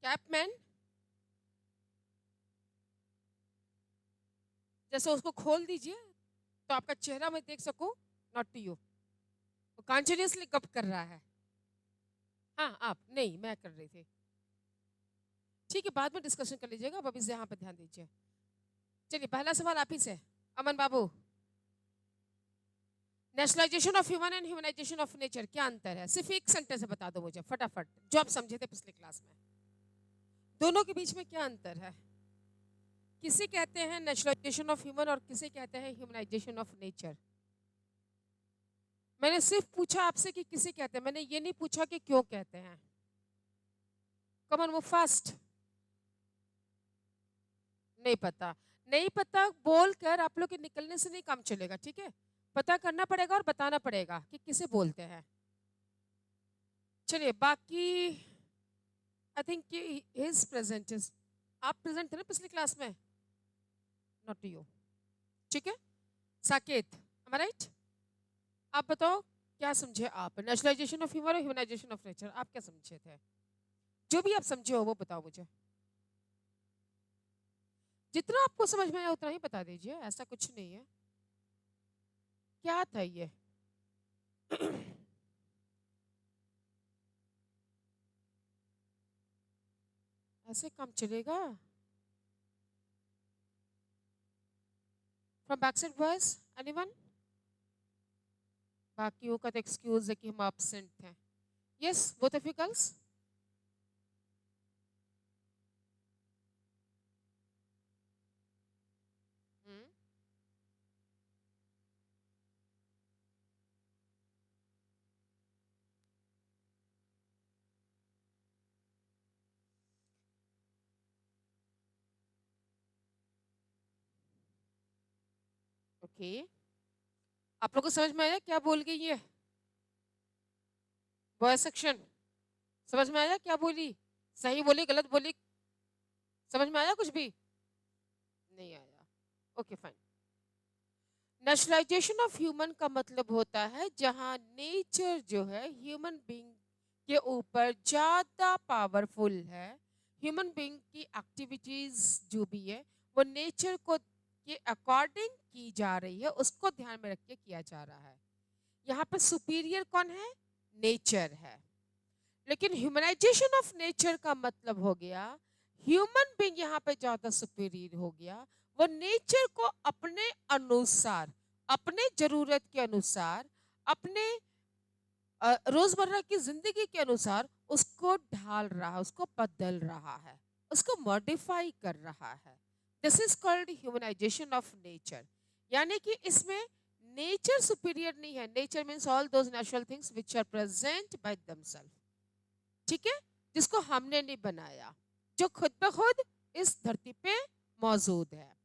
Capman, जैसे उसको खोल दीजिए तो आपका चेहरा मैं देख सकूं, नॉट टू यू। वो कॉन्टिन्यूसली गप कर रहा है। हाँ, आप नहीं, मैं कर रही थी। ठीक है, बाद में डिस्कशन कर लीजिएगा, अब अभी यहाँ पे ध्यान दीजिए। चलिए, पहला सवाल आप ही से, Aman babu. Nationalisation of human and humanisation of nature, क्या अंतर है? सिर्फ एक सेंटेंस से बता दो मुझे फटाफट, जो आप समझे थे पिछले क्लास में। दोनों के बीच में क्या अंतर है? किसे कहते हैं नेशनलाइजेशन ऑफ ह्यूमन और किसे कहते हैं ह्यूमनाइजेशन ऑफ नेचर? मैंने सिर्फ पूछा आपसे कि किसे कहते हैं, मैंने ये नहीं पूछा कि क्यों कहते हैं। कम ऑन, वो फास्ट। नहीं पता। नहीं पता बोलकर आप लोग के निकलने से नहीं काम चलेगा, ठीक है? पता करना पड़ेगा और बताना पड़ेगा कि किसे बोलते हैं। चलिए, बाकी I think his present is, आप प्रेजेंट थे ना पिछली क्लास में, नॉट यू, ठीक है? Saket, am I right? आप बताओ, क्या समझे आप? नेशनलाइजेशन ऑफ ह्यूमन और ह्यूमनाइजेशन ऑफ नेचर, आप क्या समझे थे? जो भी आप समझे हो वो बताओ मुझे। जितना आपको समझ में आया उतना ही बता दीजिए, ऐसा कुछ नहीं है। क्या था ये? ऐसे काम चलेगा? From back side boys, anyone? बाकियों का तो एक्सक्यूज है कि हम एब्सेंट थे। Yes, both of you girls. Okay, आप लोगों को समझ में आया क्या बोल गई ये बॉय सेक्शन? समझ में आया क्या बोली? सही बोली, गलत बोली? समझ में आया कुछ भी? नहीं आया? Okay, fine. Nationalisation of human का मतलब होता है जहां नेचर जो है ह्यूमन बीइंग के ऊपर ज्यादा पावरफुल है। ह्यूमन बीइंग की एक्टिविटीज जो भी है वो नेचर को के अकॉर्डिंग की जा रही है, उसको ध्यान में रख के किया जा रहा है। यहाँ पे सुपीरियर कौन है? नेचर है। लेकिन ह्यूमनाइजेशन ऑफ नेचर का मतलब हो गया ह्यूमन बीइंग यहाँ पे ज्यादा सुपीरियर हो गया। वो नेचर को अपने अनुसार, अपने जरूरत के अनुसार, अपने रोजमर्रा की जिंदगी के अनुसार उसको ढाल रहा है, उसको बदल रहा है, उसको मॉडिफाई कर रहा है। This is called humanisation of nature. यानी कि इसमें नेचर सुपीरियर नहीं है। Nature means all those natural things which are present by themselves, ठीक है? जिसको हमने नहीं बनाया, जो खुद ब खुद इस धरती पे मौजूद है,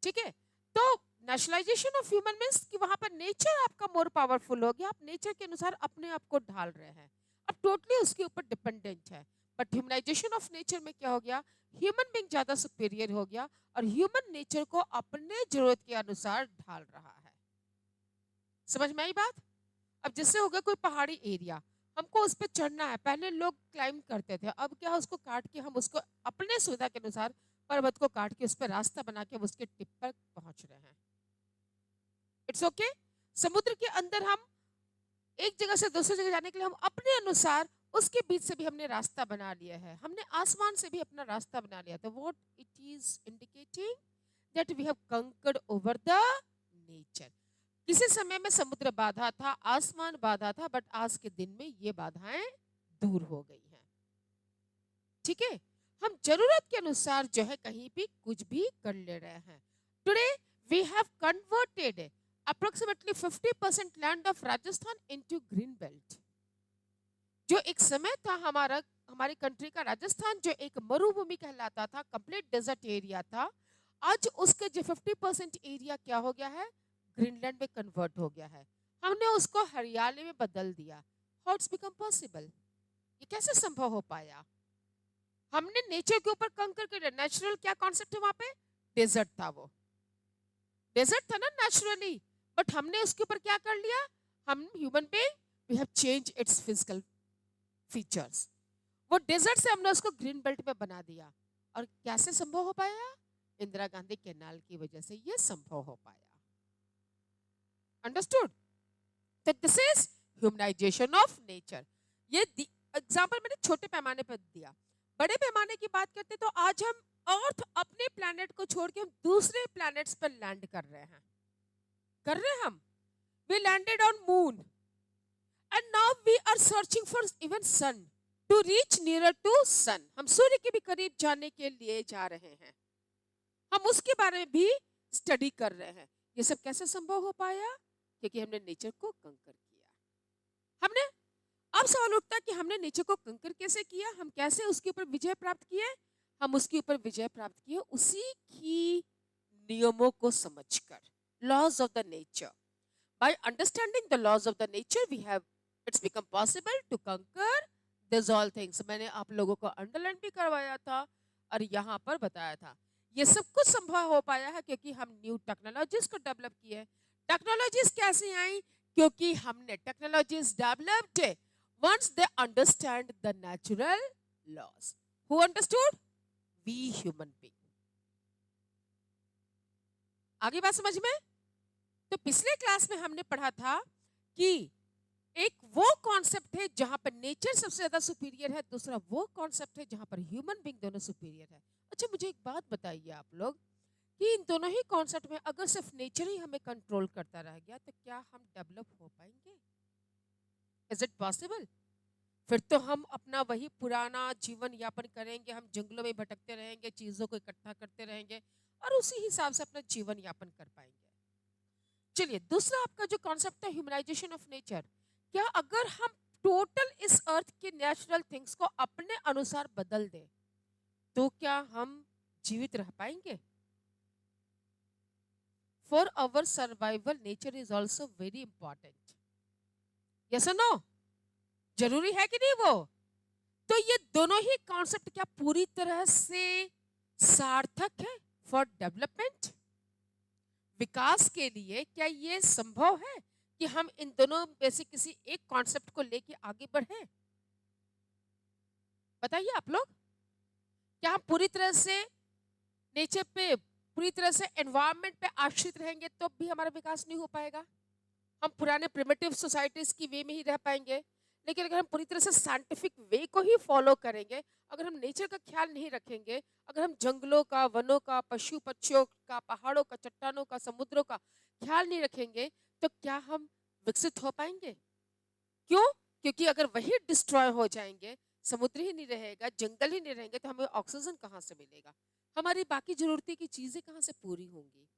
ठीक है? तो नेशनलाइजेशन ऑफ ह्यूमन मीन्स कि वहां पर नेचर आपका मोर पावरफुल हो गया, आप नेचर के अनुसार अपने आप को ढाल रहे हैं, अब टोटली उसके ऊपर डिपेंडेंट है। बट ह्यूमनाइजेशन ऑफ नेचर में क्या हो गया? ह्यूमन बीइंग ज्यादा सुपीरियर हो गया और ह्यूमन नेचर को अपने जरूरत के अनुसार ढाल रहा है। समझ में आई बात? अब जैसे हो गया कोई पहाड़ी एरिया, हमको उस पर चढ़ना है, पहले लोग क्लाइंब करते थे, अब क्या है, उसको काट के हम उसको अपने सुविधा के अनुसार पर्वत को काट के उस पर रास्ता बना के हम उसके टिप पर पहुंच रहे हैं। It's okay okay? समुद्र के अंदर हम एक जगह से दूसरी जगह जाने के लिए हम अपने अनुसार उसके बीच से भी हमने रास्ता बना लिया है, हमने आसमान से भी अपना रास्ता बना लिया। तो what it is indicating that we have conquered over the nature. किसी समय में समुद्र बाधा था, आसमान बाधा था, बट आज के दिन में ये बाधाएं दूर हो गई हैं, ठीक है? हम जरूरत के अनुसार जो है कहीं भी कुछ भी कर ले रहे हैं। Today we have converted approximately 50% land of Rajasthan into green belt. जो एक समय था हमारा, हमारी कंट्री का राजस्थान जो एक मरुभूमि कहलाता था, कंप्लीट डेजर्ट एरिया था, आज उसके जो 50% एरिया क्या हो गया है? ग्रीनलैंड में कन्वर्ट हो गया है। हमने उसको हरियाली में बदल दिया। How it's become possible? ये कैसे संभव हो पाया? हमने नेचर के ऊपर कंकर कर दिया। नेचुरल क्या कॉन्सेप्ट है वहां पे? डेजर्ट था, वो डेजर्ट था ना नेचुरली, बट हमने उसके ऊपर क्या कर लिया? हम human being we have change its physical features. वो डेजर्ट से हमने उसको ग्रीन बेल्ट में बना दिया। और कैसे संभव हो पाया? इंदिरा गांधी कैनाल की वजह से ये संभव हो पाया। अंडरस्टूड? तो this is humanisation of nature. ये एग्जाम्पल मैंने छोटे पैमाने पर दिया। बड़े पैमाने की बात करते तो आज हम अर्थ अपने प्लैनेट को छोड़ के हम दूसरे प्लैनेट्स पर लैंड कर रहे हैं। हम we landed on moon and now we are searching for even sun to reach nearer to sun. हम सूर्य के भी करीब जाने के लिए जा रहे हैं। हम उसके बारे में भी स्टडी कर रहे हैं। ये सब कैसे संभव हो पाया? क्योंकि हमने नेचर को कंकर किया। हमने अब सवाल उठता है कि हमने नेचर को कंकर कैसे किया? हम कैसे उसके ऊपर विजय प्राप्त किए? हम उसके ऊपर विजय प्राप्त किए उसी की नियमों को समझकर, laws of the nature. By understanding the laws of the nature we have its become possible to conquer this all things. मैंने आप लोगों को अंडरलाइन भी करवाया था और यहाँ पर बताया था। ये सब कुछ संभव हो पाया है क्योंकि हम न्यू टेक्नोलॉजीज को डेवलप किए। टेक्नोलॉजीज कैसे आई? क्योंकि हमने technologies developed once they understand the natural laws. Who understood? We human being. आगे बात समझ में? तो पिछले क्लास में हमने पढ़ा था कि एक वो कॉन्सेप्ट है जहां पर नेचर सबसे ज्यादा सुपीरियर है, दूसरा वो कॉन्सेप्ट है जहां पर ह्यूमन बीइंग दोनों सुपीरियर है। अच्छा, मुझे एक बात बताइए आप लोग कि इन दोनों ही कॉन्सेप्ट में अगर सिर्फ नेचर ही हमें कंट्रोल करता रह गया तो क्या हम डेवलप हो पाएंगे? Is it possible? फिर तो हम अपना वही पुराना जीवन यापन करेंगे। हम जंगलों में भटकते रहेंगे, चीजों को इकट्ठा करते रहेंगे और उसी हिसाब से अपना जीवन यापन कर पाएंगे। चलिए, दूसरा आपका जो कॉन्सेप्ट है ह्यूमनाइजेशन ऑफ नेचर, क्या अगर हम टोटल इस अर्थ के नेचुरल थिंग्स को अपने अनुसार बदल दें तो क्या हम जीवित रह पाएंगे? For our survival nature is also very important. Yes और नो? जरूरी है कि नहीं वो? तो ये दोनों ही कॉन्सेप्ट क्या पूरी तरह से सार्थक है फॉर डेवलपमेंट, विकास के लिए? क्या ये संभव है कि हम इन दोनों में से किसी एक कॉन्सेप्ट को लेके आगे बढ़े? बताइए आप लोग, क्या हम पूरी तरह से नेचर पे, पूरी तरह से एनवायरनमेंट पे आश्रित रहेंगे तो भी हमारा विकास नहीं हो पाएगा? हम पुराने प्रिमिटिव सोसाइटीज की वे में ही रह पाएंगे। लेकिन अगर हम पूरी तरह से साइंटिफिक वे को ही फॉलो करेंगे, अगर हम नेचर का ख्याल नहीं रखेंगे, अगर हम जंगलों का, वनों का, पशु पक्षियों का, पहाड़ों का, चट्टानों का, समुद्रों का ख्याल नहीं रखेंगे तो क्या हम विकसित हो पाएंगे? क्यों? क्योंकि अगर वही डिस्ट्रॉय हो जाएंगे, समुद्र ही नहीं रहेगा, जंगल ही नहीं रहेंगे तो हमें ऑक्सीजन कहाँ से मिलेगा? हमारी बाकी जरूरतें की चीजें कहाँ से पूरी होंगी?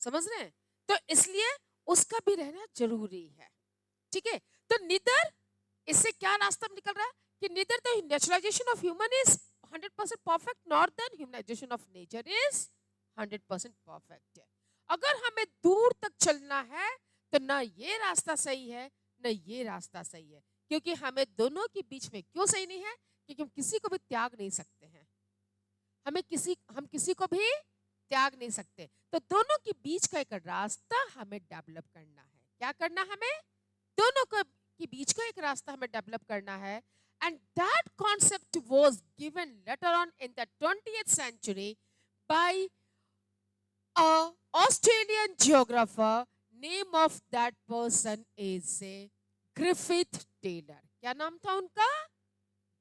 समझ रहे हैं? तो इसलिए उसका भी रहना जरूरी है। ठीक है? तो निदर, इससे क्या रास्ता निकल रहा है कि neither the naturalisation of human is 100% perfect nor the humanisation of nature is 100% perfect. अगर हमें दूर तक चलना है तो ना ये रास्ता सही है ना ये रास्ता सही है। क्योंकि हमें दोनों के बीच में क्यों सही नहीं है? क्योंकि हम किसी को भी त्याग नहीं सकते हैं। हम किसी को भी त्याग नहीं सकते। तो दोनों के बीच का एक रास्ता हमें डेवलप करना है। क्या करना? हमें दोनों के बीच का एक रास्ता हमें डेवलप करना है। And that concept was given later on in the 20th century by a Australian geographer. Name of that person is Griffith Taylor. क्या नाम था उनका?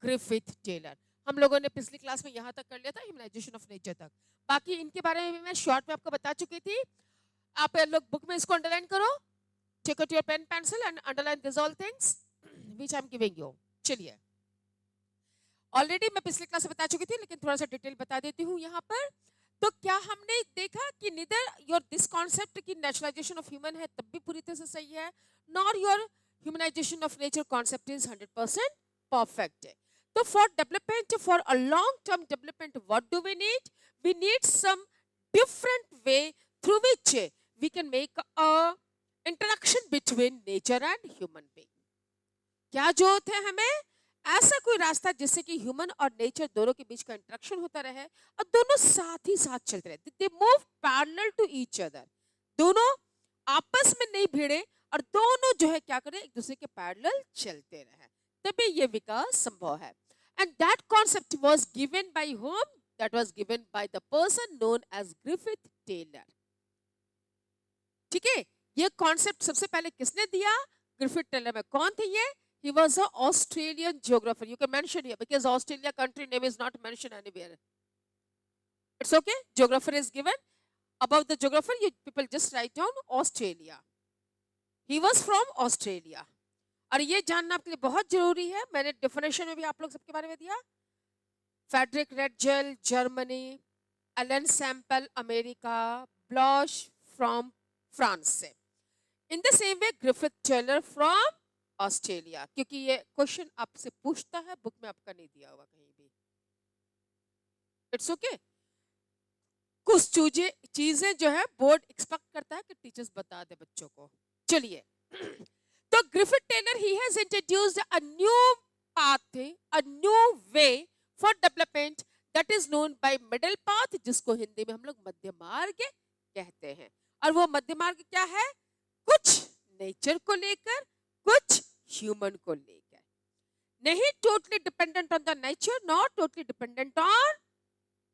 Griffith Taylor. हम लोगों ने पिछली क्लास में यहाँ तक कर लिया था, ह्यूमनाइजेशन ऑफ नेचर तक। बाकी इनके बारे में मैं शॉर्ट में आपको बता चुकी थी। आप लोग बुक में इसको अंडरलाइन करो। Take out your pen pencil and underline these all things which I am giving you. चलिए, ऑलरेडी मैं पिछले क्लास में बता चुकी थी लेकिन थोड़ा सा डिटेल बता देती हूँ यहाँ पर। तो क्या हमने देखा कि निदर योर दिस कॉन्सेप्ट की नेचुरलाइजेशन ऑफ ह्यूमन है तब भी पूरी तरह से सही है, nor your humanisation of nature concept is 100% perfect. तो for development, for a long term development, what do we need? We need some different way through which we can make a interaction between nature and human being. क्या जरूरत है हमें? ऐसा कोई रास्ता जिससे कि ह्यूमन और नेचर दोनों के बीच का इंटरेक्शन होता रहे और दोनों साथ ही साथ चलते रहे। They move parallel to each other. दोनों आपस में नहीं भिड़े और दोनों जो है क्या करें, एक दूसरे के पैरेलल चलते रहे। तभी ये विकास संभव है. And that concept was given by whom? That was given by the person known as Griffith Taylor. ठीक है, ये कॉन्सेप्ट सबसे पहले किसने दिया? Griffith Taylor. में कौन थे ये? He was an Australian geographer. You can mention here because Australia country name is not mentioned anywhere. It's okay. Geographer is given. Above the geographer, you people just write down Australia. He was from Australia. और ये जानना आपके लिए बहुत जरूरी है. मैंने definition में भी आप लोग सबके बारे में दिया. Friedrich Ratzel Germany, Ellen Semple America, Blache from France से. In the same way Griffith Taylor from Australia. क्योंकि ये क्वेश्चन आपसे पूछता है, बुक में आपका नहीं दिया होगा कहीं भी. It's okay. कुछ चीजें जो है बोर्ड एक्सपेक्ट करता है कि टीचर्स बता दे बच्चों को. चलिए, तो Griffith Taylor he has introduced a new path, a new way for development that is known by middle path, जिसको हिंदी में हम लोग मध्य मार्ग कहते हैं. और वो मध्य मार्ग क्या है? कुछ नेचर को लेकर, कुछ ह्यूमन को लेकर. नहीं totally dependent on the nature, not totally dependent on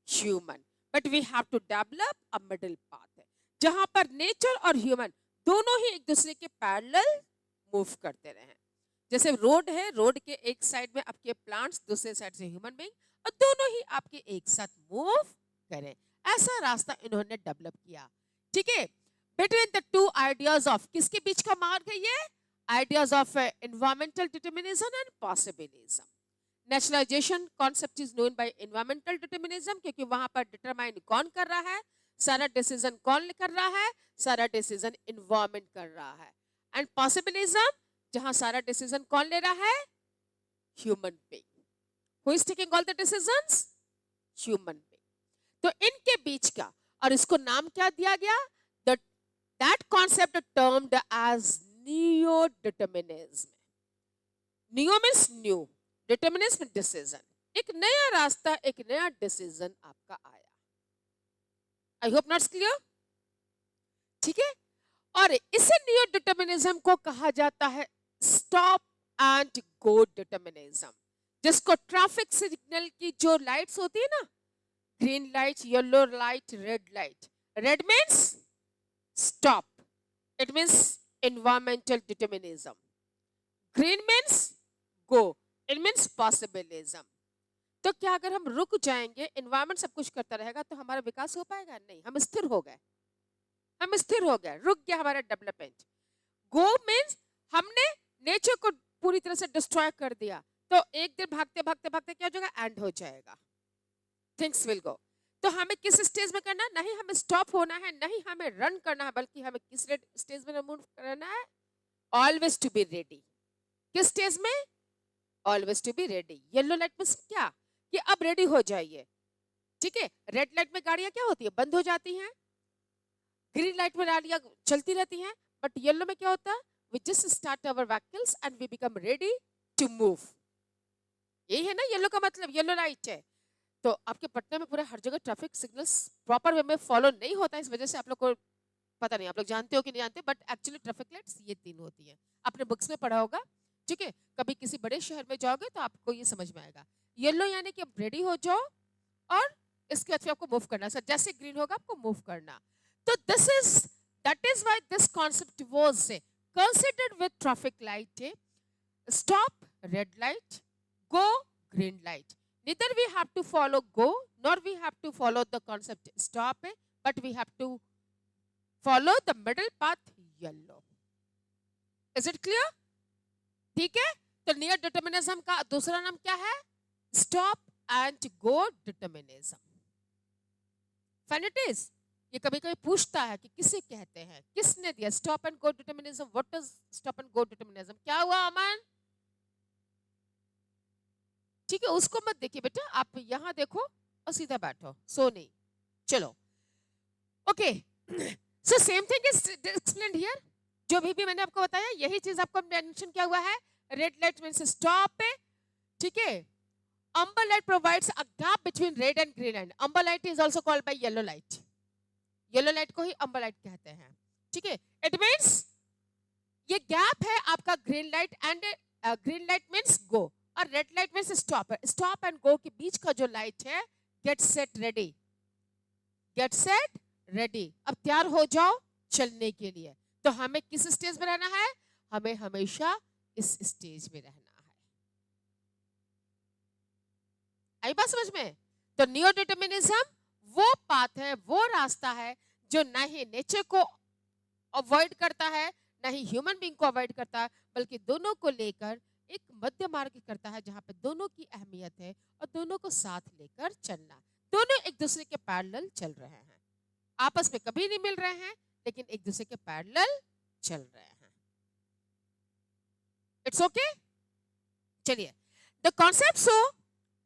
human, but we have to develop a middle path जहां पर नेचर और ह्यूमन दोनों ही एक दूसरे के पैरेलल मूव करते रहे. जैसे रोड है, रोड के एक साइड में आपके प्लांट्स, दूसरे साइड से ह्यूमन बीइंग, और दोनों ही आपके एक साथ मूव करें. ऐसा रास्ता इन्होंने डेवलप किया. ठीक है, between the two ideas of, किसके बीच का मार्ग है ये? Ideas of environmental determinism and possibilism. Naturalisation concept is known bye environmental determinism, क्योंकि वहां पर डिटरमाइन कौन कर रहा है? सारा डिसीजन कौन कर रहा है? सारा डिसीजन एनवायरमेंट कर रहा है. एंड पॉसिबिलिज्म, जहां सारा डिसीजन कौन ले रहा है? Human being. Who is taking all the decisions? Human being. तो इनके बीच का, और इसको नाम क्या दिया गया? That concept termed as neo-determinism. Neo means new, determinism decision. एक नया रास्ता, एक नया डिसीजन आपका आया. आई होप नॉट क्लियर. ठीक है, और इसे नियो डिटर्मिनिज्म को कहा जाता है स्टॉप एंड गो डिटर्मिनिज्म, जिसको ट्रैफिक सिग्नल की जो लाइट्स होती है ना, green light, yellow light, red light. Red means stop, it means environmental determinism. Green means go, it means possibilism. तो क्या अगर हम रुक जाएंगे, एनवायरमेंट सब कुछ करता रहेगा, तो हमारा विकास हो पाएगा? नहीं. हम स्थिर हो गए, हम स्थिर हो गए, रुक गया हमारा डेवलपमेंट. गो मीन्स हमने नेचर को पूरी तरह से डिस्ट्रॉय कर दिया, तो एक दिन भागते भागते भागते क्या हो जाएगा? एंड हो जाएगा. Things will go. तो हमें किस स्टेज में करना? नहीं हमें स्टॉप होना है, नहीं हमें रन करना है, बल्कि हमें किस स्टेज में मूव करना है? Always to be ready. किस स्टेज में? Always to be ready. Yellow light में क्या? कि अब रेडी हो जाइए. ठीक है, रेड लाइट में गाड़ियां क्या होती है? बंद हो जाती हैं. ग्रीन लाइट में गाड़ियां चलती रहती हैं, बट येलो में क्या होता है? We just start our vehicles and we become ready to move. यही है ना येलो का मतलब, येलो लाइट है. तो आपके पटना में पूरा हर जगह ट्रैफिक सिग्नल्स प्रॉपर वे में फॉलो नहीं होता है, इस वजह से आप लोग को पता नहीं, आप लोग जानते हो कि नहीं जानते, बट एक्चुअली ट्रैफिक लाइट्स ये 3 होती हैं. आपने बुक्स में पढ़ा होगा. ठीक है, कभी किसी बड़े शहर में जाओगे तो आपको ये समझ में आएगा. येलो यानी कि रेडी हो जाओ, और इसके बाद आपको मूव करना. सर जैसे ग्रीन होगा आपको मूव करना. तो that is why this concept was considered with traffic light. Stop red light, go green light. Neither we have to follow go, nor we have to follow the concept stop, but we have to follow the middle path yellow. Is it clear? ठीक है, तो near determinism का दूसरा नाम क्या है? Stop and go determinism. Fine it is. ये कभी कभी पूछता है कि किसे कहते हैं, किसने दिया stop and go determinism? What is stop and go determinism? क्या हुआ अमन? ठीक है, उसको मत देखिए बेटा, आप यहां देखो और सीधा बैठो, सो नहीं. चलो, okay. So same thing is explained here. जो भी मैंने आपको बताया, यही चीज आपको मेंशन किया हुआ है. Red light means stop. ठीक है, amber light provides a gap between red and green light. Amber light is also called by yellow light. Yellow light को ही अम्बर लाइट कहते हैं. ठीक है, इट मींस ये गैप है आपका green light and green light means go और red light means stop. Stop and go के बीच का जो लाइट है, get set ready, get set ready. अब तैयार हो जाओ चलने के लिए. तो हमें किस स्टेज में रहना है? हमें हमेशा इस स्टेज में रहना है. आई बात समझ में? तो नियो डिटर्मिनिज्म वो पाथ है, वो रास्ता है जो ना ही नेचर को अवॉइड करता है, ना ही ह्यूमन बीइंग को अवॉइड करता है, बल्कि दोनों को लेकर एक मध्य मार्ग करता है जहां पे दोनों की अहमियत है और दोनों को साथ लेकर चलना. दोनों एक दूसरे के पैरेलल चल रहे हैं, आपस में कभी नहीं मिल रहे हैं, लेकिन एक दूसरे के पैरेलल चल रहे हैं. It's okay. चलिए, द कॉन्सेप्ट. सो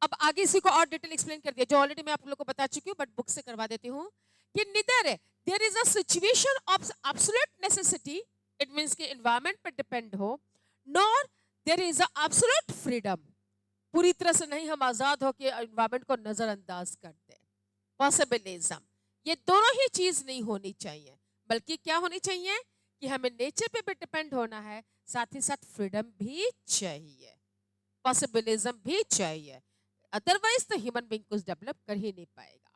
अब आगे इसी को और डिटेल एक्सप्लेन कर दिया जो ऑलरेडी मैं आप लोगों को बता चुकी हूँ, बट बुक से करवा देती हूँ कि neither there is a situation of absolute necessity, it means कि एनवायरनमेंट पर डिपेंड हो, nor there is a absolute freedom. पूरी तरह से नहीं हम आजाद हो के एनवायरनमेंट को नजरअंदाज कर दे. पॉसिबिलिज्म, ये दोनों ही चीज नहीं होनी चाहिए, बल्कि क्या होनी चाहिए कि हमें नेचर पे भी डिपेंड होना है, साथ ही साथ फ्रीडम भी चाहिए, पॉसिबिलिज्म भी चाहिए. अदरवाइज तो ह्यूमन बीइंग कुछ डेवलप कर ही नहीं पाएगा.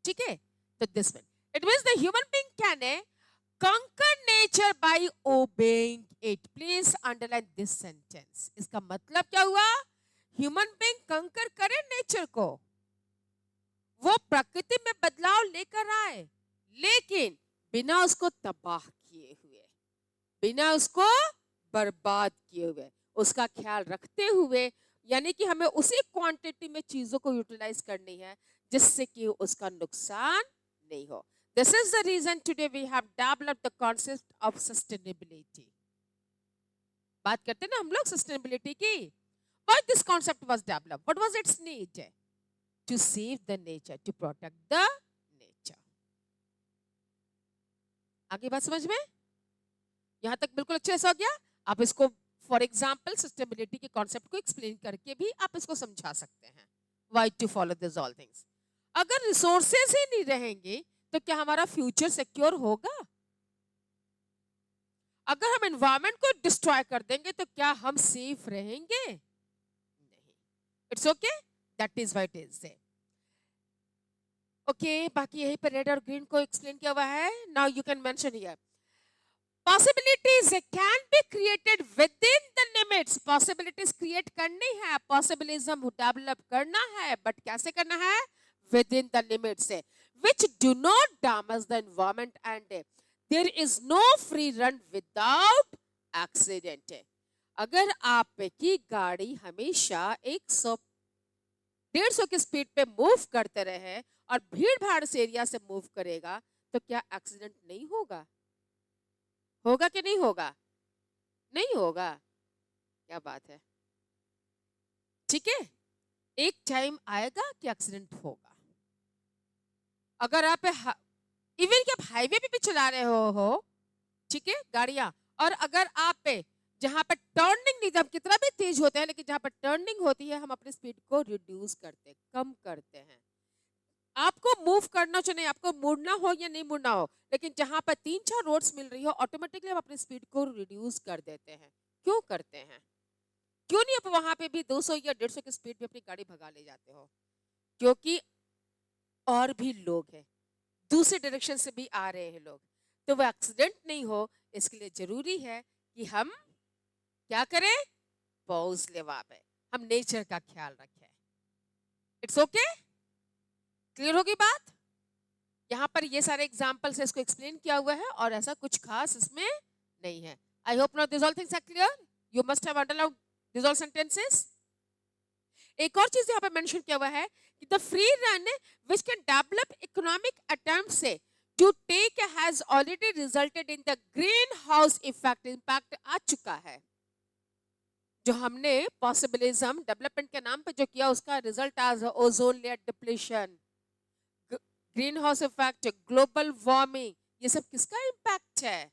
ठीक है. तो this mean it means the human being can conquer nature by obeying it. Please underline this sentence. इसका मतलब क्या हुआ? ह्यूमन बीइंग कंकर करे नेचर को, वो प्रकृति में बदलाव लेकर आए, लेकिन बिना उसको तबाह किए हुए, बिना उसको बर्बाद किए हुए, उसका ख्याल रखते हुए, यानी कि हमें उसी क्वांटिटी में चीजों को यूटिलाइज करनी है जिससे कि उसका नुकसान नहीं हो. This is the reason today we have developed the concept of sustainability. बात करते हैं ना हम लोग sustainability की. Why this concept was developed? What was its need? To save the nature, to protect the nature. आगे बात समझ में? यहां तक बिल्कुल अच्छे से हो गया. आप इसको फॉर एग्जाम्पल सस्टेनेबिलिटी के कॉन्सेप्ट को एक्सप्लेन करके भी आप इसको समझा सकते हैं. Why to follow this all things? अगर रिसोर्सेज ही नहीं रहेंगे तो क्या हमारा फ्यूचर सिक्योर होगा? अगर हम एनवायरनमेंट को डिस्ट्रॉय कर देंगे तो क्या हम सेफ रहेंगे? नहीं. It's okay, that is what is there. Okay, बाकी यही पर रेड और ग्रीन को एक्सप्लेन किया हुआ है. Now you can mention here possibilities can be created with in the limits. Possibilities create करनी है, पॉसिबिलिज्म डेवलप करना है, बट कैसे करना है? With in the limits, which do not damage the environment, and there is no free run without accident. अगर आप की गाड़ी हमेशा 100-150 की स्पीड पे मूव करते रहे और भीड़ भाड़ से एरिया से मूव करेगा तो क्या एक्सीडेंट नहीं होगा? होगा कि नहीं होगा? नहीं होगा. क्या बात है. ठीक है, एक टाइम आएगा कि एक्सीडेंट होगा. अगर आप इवन कि आप हाईवे पे भी चला रहे हो, ठीक है, गाड़ियां, और अगर आप पे जहां पर टर्निंग नहीं, हम कितना भी तेज होते हैं, लेकिन जहां पर टर्निंग होती है हम अपनी स्पीड को रिड्यूस करते हैं, कम करते हैं. आपको मूव करना चाहिए, आपको मुड़ना हो या नहीं मुड़ना हो, लेकिन जहां पर 3-4 रोड्स मिल रही हो ऑटोमेटिकली हम अपनी स्पीड को रिड्यूस कर देते हैं. क्यों करते हैं? क्यों नहीं आप वहां पे भी 200 या 150 की स्पीड पे अपनी गाड़ी भगा ले जाते हो? क्योंकि और भी लोग हैं, दूसरे डायरेक्शन से भी आ रहे हैं लोग, तो वो एक्सीडेंट नहीं हो, इसके लिए जरूरी है कि हम क्या करें? पॉज ले, वहां पे हम नेचर का ख्याल रखें. It's okay. क्लियर होगी बात? यहाँ पर ये सारे एग्जाम्पल से इसको एक्सप्लेन किया हुआ है और ऐसा कुछ खास इसमें नहीं है. I hope now this all things are clear. You must have underline this all sentences. एक और चीज यहाँ पर मेंशन किया हुआ है कि the free run which can develop economic attempts to take has already resulted in the greenhouse effect. Impact आ चुका है. जो हमने पॉसिबिलिज्म डेवलपमेंट के नाम पे जो किया उसका रिजल्ट आज ozone layer depletion, green house effect, global warming, ये सब किसका इम्पैक्ट है?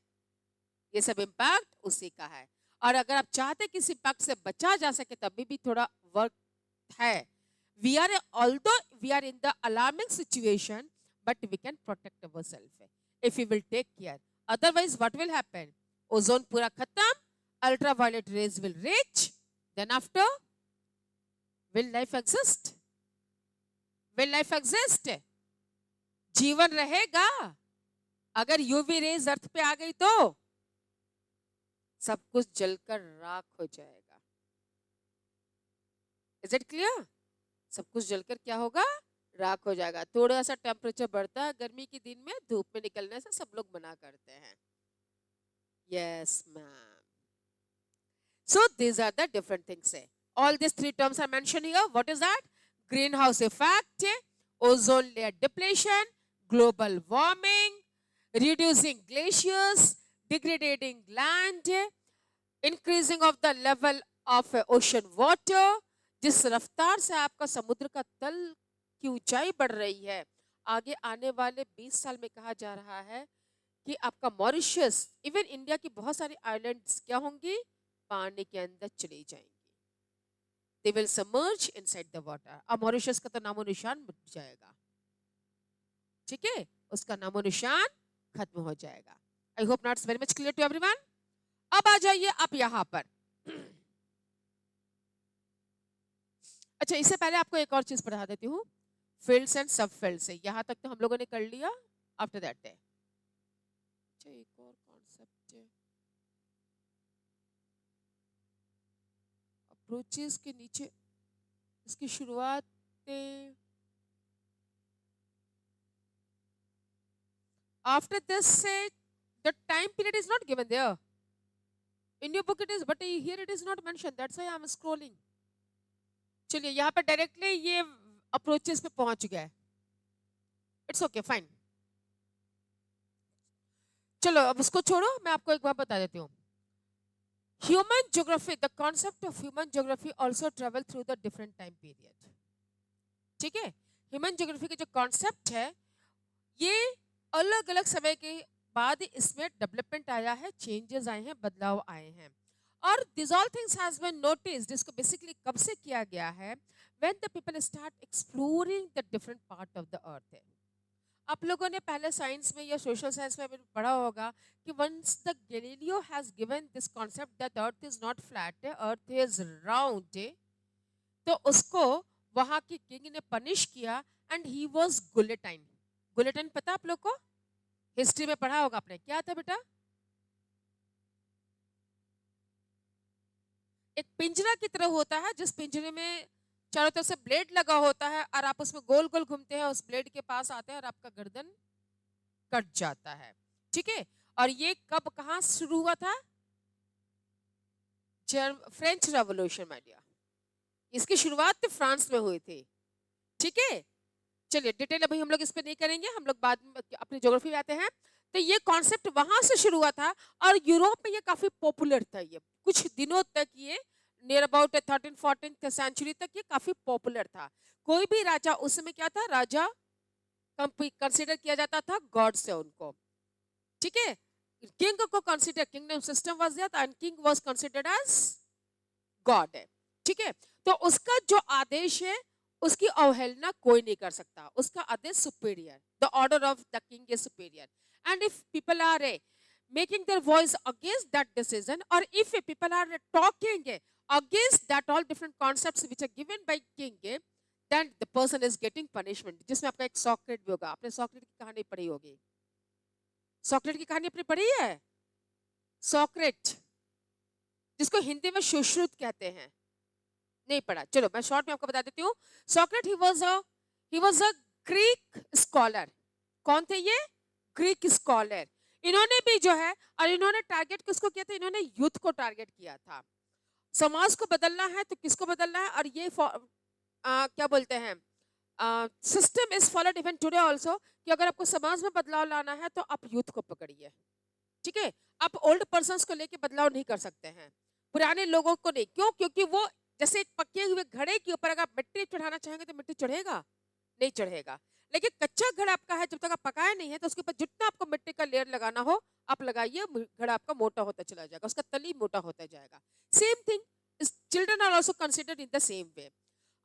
ये सब इम्पैक्ट उसी का है. और अगर आप चाहते किसी इम्पैक्ट से बचा जा सके तभी भी थोड़ा वर्क है. We are although we are in the alarming situation, but we can protect ourselves if we will take care. Otherwise, what will happen? Ozone पूरा खत्म, ultraviolet rays will reach, then after, will life exist? Will life exist? जीवन रहेगा? अगर UV rays अर्थ पे आ गई तो सब कुछ जलकर राख हो जाएगा. Is it clear? सब कुछ जलकर क्या होगा? राख हो जाएगा. थोड़ा सा टेम्परेचर बढ़ता है गर्मी के दिन में, धूप में निकलने से सब लोग मना करते हैं. Yes ma'am. So these are the different things. All these three terms are mentioned here. What is that? Greenhouse effect, ozone layer depletion, global warming, reducing glaciers, degrading land, increasing of the level of ocean water. जिस रफ्तार से आपका समुद्र का तल की ऊंचाई बढ़ रही है, आगे आने वाले 20 साल में कहा जा रहा है कि आपका मॉरिशस, इवन इंडिया की बहुत सारी आइलैंड्स क्या होंगी? पानी के अंदर चली जाएंगी. They will submerge inside the water. अब मॉरिशस का तो नामो निशान मिट जाएगा. ठीक है, उसका नामो निशान खत्म हो जाएगा. I hope not very much clear to everyone. अब आ जाइए आप यहाँ पर. अच्छा, इससे पहले आपको एक और चीज पढ़ा देती हूँ. फील्ड्स एंड सब फील्ड्स है. यहाँ तक तो हम लोगों ने कर लिया. आफ्टर दैट है अच्छा एक और कॉन्सेप्ट है. अप्रोचेस के नीचे इसकी शुरुआत after this say the time period is not given there in your book. It is, but here it is not mentioned. That's why I am scrolling. चलिए यहाँ पे डायरेक्टली ये अप्रोचेस पे पहुंच गया है. It's okay fine. चलो अब उसको छोड़ो, मैं आपको एक बात बता देती हूँ. Human geography, the concept of human geography also travel through the different time period. ठीक है, ह्यूमन ज्योग्राफी के जो कॉन्सेप्ट है ये अलग अलग समय के बाद इसमें डेवलपमेंट आया है, चेंजेस आए हैं, बदलाव आए हैं. और this all things has been noticed. इसको बेसिकली कब से किया गया है? When the people start exploring the different part of the earth. आप लोगों ने पहले साइंस में या सोशल साइंस में पढ़ा होगा कि once the Galileo has given this concept that earth is not flat, earth is round, तो उसको वहां के किंग ने पनिश किया and he was guillotine. Guillotine पता आप लोग को? हिस्ट्री में पढ़ा होगा आपने. क्या था बेटा? एक पिंजरा की तरह होता है जिस पिंजरे में चारों तरफ से ब्लेड लगा होता है और आप उसमें गोल गोल घूमते हैं, उस ब्लेड के पास आते हैं और आपका गर्दन कट जाता है. ठीक है, और ये कब कहां शुरू हुआ था? फ्रेंच रेवोल्यूशन में डियर. इसकी शुरुआत तो फ्रांस में हुई थी. ठीक है, चलिए डिटेल अभी हम लोग इस पे नहीं करेंगे, हम लोग बाद में अपनी ज्योग्राफी में आते हैं. तो ये कॉन्सेप्ट वहां से शुरू हुआ था और यूरोप में ये काफी पॉपुलर था. ये कुछ दिनों तक ये नियर अबाउट 13-14 सेंचुरी तक ये काफी पॉपुलर था. कोई भी राजा उस समय क्या था? राजा कंसीडर किया जाता था गॉड से उनको. ठीक है, किंग को consider, kingdom system was there and king was considered as god है. ठीक है, तो उसका जो आदेश है उसकी अवहेलना कोई नहीं कर सकता. उसका आदेश superior, the order of the king is superior. And if people are making their voice against that decision, or if people are talking against that all different concepts which are given by king, then the person is getting punishment. जिसमें आपका एक सॉक्रेट भी होगा. आपने सॉक्रेट की कहानी पढ़ी होगी. सॉक्रेट की कहानी आपने पढ़ी है? सॉक्रेट जिसको हिंदी में सुश्रुत कहते हैं. नहीं पढ़ा? चलो मैं शॉर्ट में आपको बता देती हूँ. सॉक्रेट he was a Greek scholar. कौन थे ये? Greek scholar. इन्होंने भी जो है, और इन्होंने टारगेट किसको किया था? इन्होंने यूथ को टारगेट किया था. समाज को बदलना है तो किसको बदलना है? और ये क्या बोलते हैं, system is followed even today also, कि अगर आपको समाज में बदलाव लाना है तो आप यूथ को पकड़िए. ठीक है, आप ओल्ड पर्संस को लेके बदलाव नहीं कर सकते हैं, पुराने लोगों को नहीं. क्यों? क्योंकि वो जैसे एक पके हुए घड़े के ऊपर अगर मिट्टी चढ़ाना चाहेंगे तो मिट्टी चढ़ेगा? नहीं चढ़ेगा. लेकिन कच्चा घड़ा आपका है, जब तक आप पकाया नहीं है तो उसके ऊपर जितना आपको मिट्टी का लेयर लगाना हो आप लगाइए, घड़ा आपका मोटा होता चला जाएगा, उसका तली मोटा होता जाएगा. Same thing children are also considered in the same way.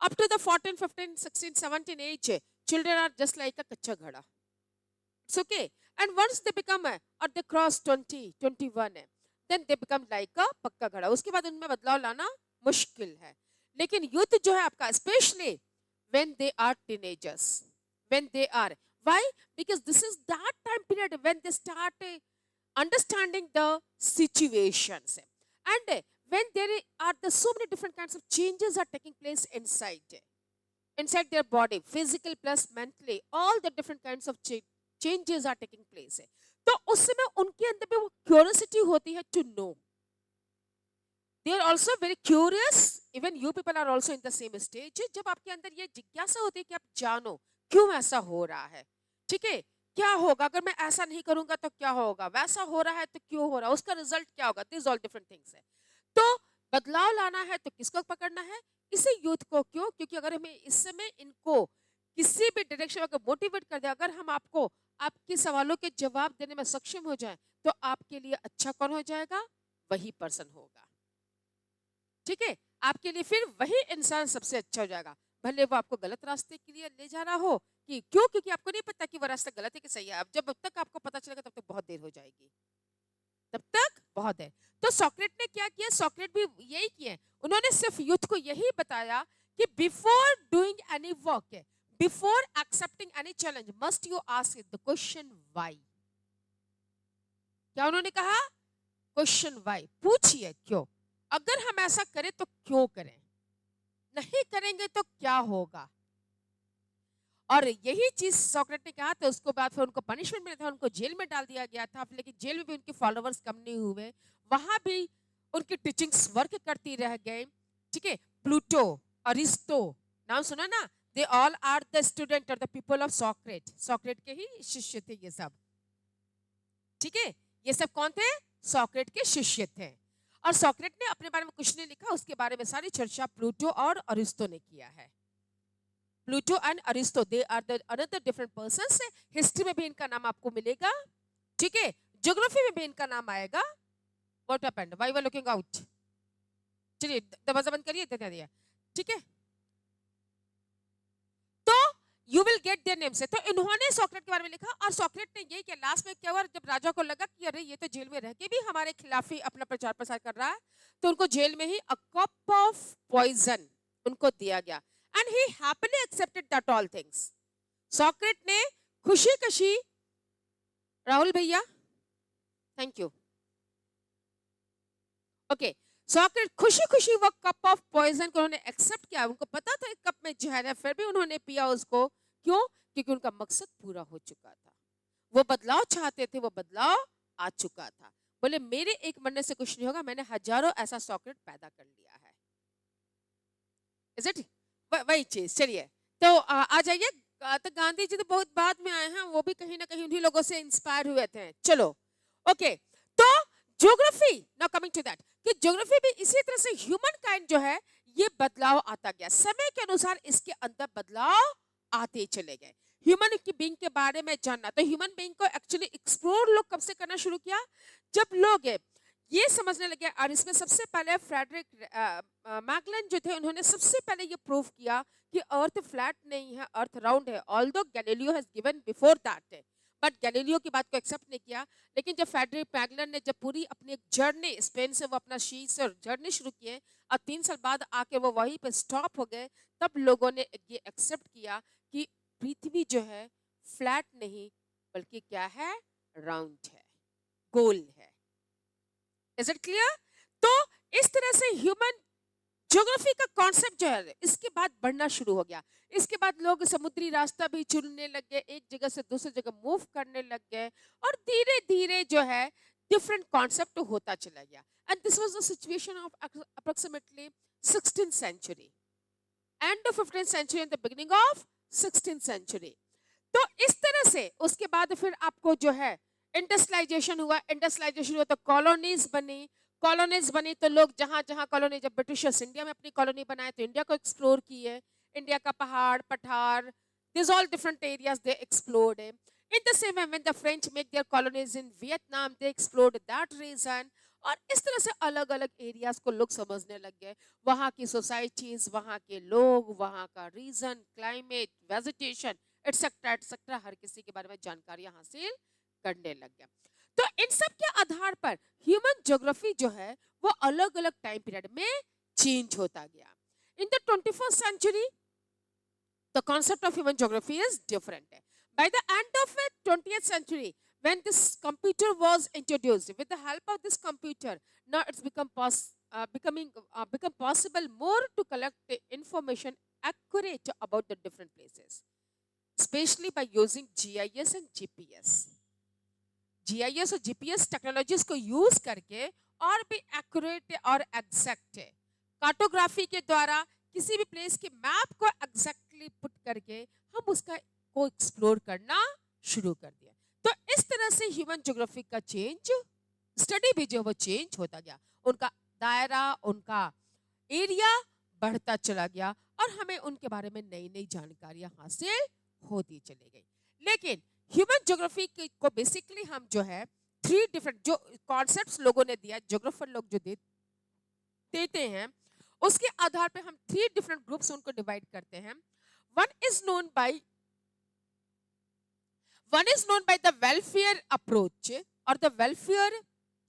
Up to the 14, 15, 16, 17 age, children are just like a कच्चा घड़ा. It's okay. And once they become और they cross 20, 21, then they become like a पक्का घड़ा। उसके बाद उनमें बदलाव लाना मुश्किल है। लेकिन यूथ जो है आपका, specially when they are teenagers, when they are, why? Because this is that time period when they start understanding the situations, and when there are the so many different kinds of changes are taking place inside their body, physical plus mentally, all the different kinds of changes are taking place है। तो उस समय उनके अंदर में वो curiosity होती है to know. They are also very curious, even you people are also in the same stage, जब आपके अंदर ये जिज्ञासा होती है कि आप जानो क्यों ऐसा हो रहा है, ठीक है, क्या होगा अगर मैं ऐसा नहीं करूंगा तो क्या होगा, वैसा हो रहा है तो क्यों हो रहा है, उसका रिजल्ट क्या होगा, दिस ऑल डिफरेंट थिंग्स है। तो बदलाव लाना है तो किसको पकड़ना है, इसी यूथ को। क्यों? क्योंकि अगर हमें इस समय इनको किसी भी डायरेक्शन में मोटिवेट कर दे, अगर हम आपको आपके सवालों के जवाब देने में सक्षम हो जाए, तो आपके लिए अच्छा कौन हो जाएगा, वही पर्सन होगा, ठीक है, आपके लिए फिर वही इंसान सबसे अच्छा हो जाएगा। भले वो आपको गलत रास्ते के लिए ले जा रहा हो, कि क्यों, क्योंकि आपको नहीं पता कि वो रास्ता गलत है कि सही है। अब जब तक आपको पता चलेगा तब तक बहुत देर हो जाएगी, तब तक बहुत है। तो सॉक्रेट ने क्या किया, सॉक्रेट भी यही किया, उन्होंने सिर्फ यूथ को यही बताया कि before doing any work, before accepting any challenge, must you ask the question why. क्या उन्होंने कहा, क्वेश्चन व्हाई, पूछिए क्यों, अगर हम ऐसा करें तो क्यों करें, नहीं करेंगे तो क्या होगा। और यही चीज सॉक्रेट ने कहा, तो उसको बाद फिर उनको पनिशमेंट मिला था, उनको जेल में डाल दिया गया था। लेकिन जेल में भी उनके फॉलोअर्स कम नहीं हुए, वहां भी उनकी टीचिंग्स वर्क करती रह गए, ठीक है। प्लूटो, अरिस्टो, नाम सुना ना, they all are the student और the people of Socrates, Socrates के ही शिष्य थे ये सब, ठीक है। ये सब कौन थे, सॉक्रेट के शिष्य थे। और सॉक्रेट ने अपने बारे में कुछ नहीं लिखा, उसके बारे में सारी चर्चा प्लूटो और अरिस्टो ने किया है। Plato and Aristotle, they are the another different persons. History में भी इनका नाम आपको मिलेगा, ठीक है, ज्योग्राफी में भी इनका नाम आएगा। What happened, why were looking out, चलिए दरवाजा बंद करिए, दे दिया, ठीक है। तो you will get their names है। तो इन्होंने सॉक्रेट के बारे में लिखा, और सॉक्रेट ने ये किया, लास्ट में क्या हुआ, जब राजा को लगा कि अरे ये तो जेल में रह के भी हमारे खिलाफ ही अपना प्रचार प्रसार कर रहा है, तो उनको जेल में ही अ कप ऑफ पॉइजन उनको दिया गया, and he happily accepted that all things. सॉक्रेट ने खुशी खुशी, राहुल भैया थैंक यू, ओके, सॉक्रेट खुशी खुशी वो कप ऑफ पॉइजन को उन्होंने एक्सेप्ट किया। उनको पता था एक कप में जहर है, फिर भी उन्होंने पिया उसको। क्यों? क्योंकि उनका मकसद पूरा हो चुका था, वो बदलाव चाहते थे, वो बदलाव आ चुका था। बोले मेरे एक मरने से कुछ नहीं होगा, मैंने हजारों ऐसा सॉक्रेट पैदा कर लिया है। इज इट, वही चीज। चलिए तो आ जाइए। तो गांधी जी तो बहुत बाद में आए हैं, वो भी कहीं ना कहीं उन्हीं लोगों से इंस्पायर हुए थे। चलो ओके, तो geography, now coming to that, कि ज्योग्राफी भी इसी तरह से ह्यूमन काइंड जो है, ये बदलाव आता गया, समय के अनुसार इसके अंदर बदलाव आते चले गए। ह्यूमन की बीइंग के बारे में जानना, तो ह्यूमन बीइंग को एक्चुअली एक्सप्लोर लोग कब से करना शुरू किया, जब लोग ये समझने लगे। और इसमें सबसे पहले फ्रेडरिक मैगलन जो थे, उन्होंने सबसे पहले ये प्रूव किया कि अर्थ फ्लैट नहीं है, अर्थ राउंड है। Although Galileo has given before that, but Galileo की बात को एक्सेप्ट नहीं किया। लेकिन जब फ्रेडरिक मैगलन ने जब पूरी अपनी जर्नी, स्पेन से वो अपना शीट से जर्नी शुरू किए, और 3 साल बाद आके वो वहीं पे स्टॉप हो गए, तब लोगों ने ये एक्सेप्ट किया कि पृथ्वी जो है फ्लैट नहीं, बल्कि क्या है, राउंड है, गोल है। Is it clear? तो इस तरह से ह्यूमन ज्योग्राफी का कॉन्सेप्ट जो है, इसके बाद बढ़ना शुरू हो गया। इसके बाद लोग समुद्री रास्ता भी चुनने लग गए, एक जगह से दूसरी जगह मूव करने लग गए, और धीरे धीरे जो है डिफरेंट कॉन्सेप्ट होता चला गया। And this was the situation of approximately 16th century, end of 15th century and the beginning of 16th century. तो इस तरह से उसके बाद फिर आपको जो है इंडस्ट्रियलाइजेशन हुआ, इंडस्ट्रियलाइजेशन हुआ तो कॉलोनीज बनी, कॉलोनीज बनी तो लोग जहां जहां कॉलोनी, जब ब्रिटिशर्स इंडिया में अपनी कॉलोनी बनाए तो इंडिया को एक्सप्लोर किए, इंडिया का पहाड़ पठार, this all different areas they explored. In the same way when the French make their colonies in Vietnam, they explored that region. और इस तरह से अलग अलग एरियाज को लोग समझने लग गए, वहाँ की सोसाइटीज, वहाँ के लोग, वहाँ का region, climate, vegetation, et cetera et cetera, हर किसी के बारे में जानकारियां हासिल करने लग गया। तो इन सब के आधार पर ह्यूमन ज्योग्राफी जो है वो अलग अलग टाइम पीरियड में चेंज होता गया. In the 21st century the concept of human geography is different. By the end of the 20th century, when this computer was introduced, with the help of this computer, now it's become possible more to collect the information accurate about the different places, especially by using GIS and GPS. GIS और GPS technologies को use करके और भी accurate और exact cartography के द्वारा किसी भी प्लेस के मैप को एग्जैक्टली पुट करके हम उसका को एक्सप्लोर करना शुरू कर दिया. तो इस तरह से ह्यूमन ज्योग्राफी का चेंज स्टडी भी जो वो चेंज होता गया, उनका दायरा, उनका एरिया बढ़ता चला गया और हमें उनके बारे में नई नई जानकारियां हासिल होती चली गई. लेकिन ह्यूमन ज्योग्राफी को बेसिकली हम जो है 3 डिफरेंट जो कॉन्सेप्ट्स लोगों ने दिया, ज्योग्राफर लोग जो देते हैं, उसके आधार पे हम 3 डिफरेंट ग्रुप्स उनको डिवाइड करते हैं. One is known by the welfare approach और the welfare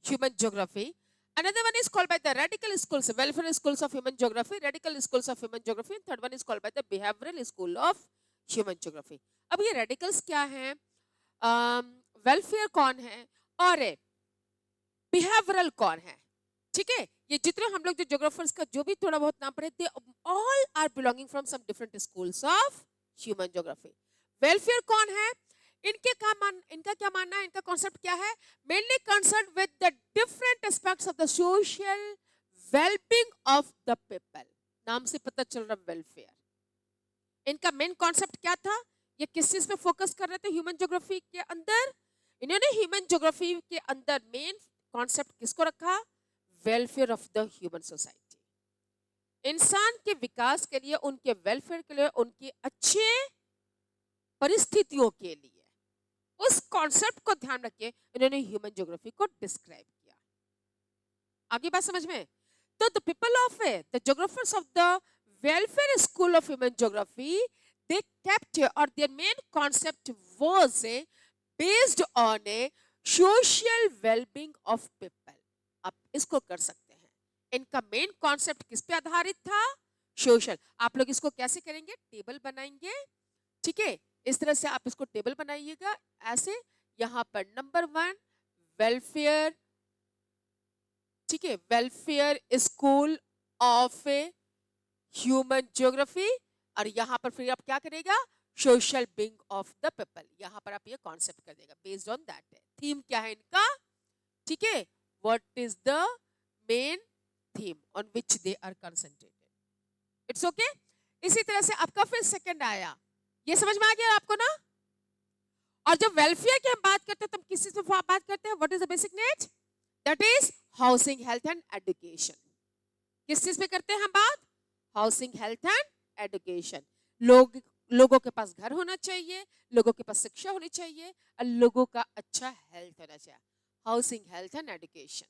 human geography. Another one is called by the radical schools, welfare schools of human geography, radical schools of human geography, and third one is called by the behavioral school of human geography. अब ये radicals क्या हैं, welfare कौन है और behavioural कौन है? ठीक है, ये जितने हम लोग जो ज्योग्राफर्स का जो भी थोड़ा बहुत नाम पढ़े, they all are belonging from some different schools of human geography. Welfare कौन है? इनका क्या मानना है, इनका कॉन्सेप्ट क्या है? Mainly concern with the different aspects of the social wellbeing of the people. नाम से पता चल रहा वेलफेयर. इनका मेन कॉन्सेप्ट क्या था? ये किस चीज पे फोकस कर रहे थे ह्यूमन ज्योग्राफी के अंदर? इन्होंने ह्यूमन ज्योग्राफी के अंदर मेन कॉन्सेप्ट किसको रखा? Welfare of the human society. इंसान के विकास के लिए, उनके वेलफेयर के लिए, उनकी अच्छे परिस्थितियों के लिए, उस कॉन्सेप्ट को ध्यान रख के इन्होंने ह्यूमन ज्योग्राफी को डिस्क्राइब किया. आगे बात समझ में? तो the people of the geographers of the welfare school of human geography, they kept or their main concept was based on a social well-being of people. आप इसको कर सकते हैं. इनका मेन कॉन्सेप्ट किस पे आधारित था? सोशल. आप लोग इसको कैसे करेंगे? टेबल बनाएंगे. ठीक है, इस तरह से आप इसको टेबल बनाइएगा ऐसे. यहां पर नंबर 1 वेलफेयर, ठीक है, welfare school of human geography, और यहां पर फिर आप क्या करेगा? Social being of the people. यहां पर आप ये कॉन्सेप्ट कर देगा. बेस्ड ऑन दैट थीम क्या है इनका? ठीक है, what is the main theme on which they are concentrated. It's okay. इसी तरह से आपका फिर सेकंड आया. ये समझ में आ गया आपको ना? और जब वेलफेयर की हम बात करते हैं तब किस चीज पे बात करते हैं? What is the basic need? That is housing, health and education. किस चीज पे करते हैं हम बात? Housing, health and education. लोगों के पास घर होना चाहिए, लोगों के पास शिक्षा होनी चाहिए, और लोगों का अच्छा हेल्थ होना चाहिए. Housing, health and education.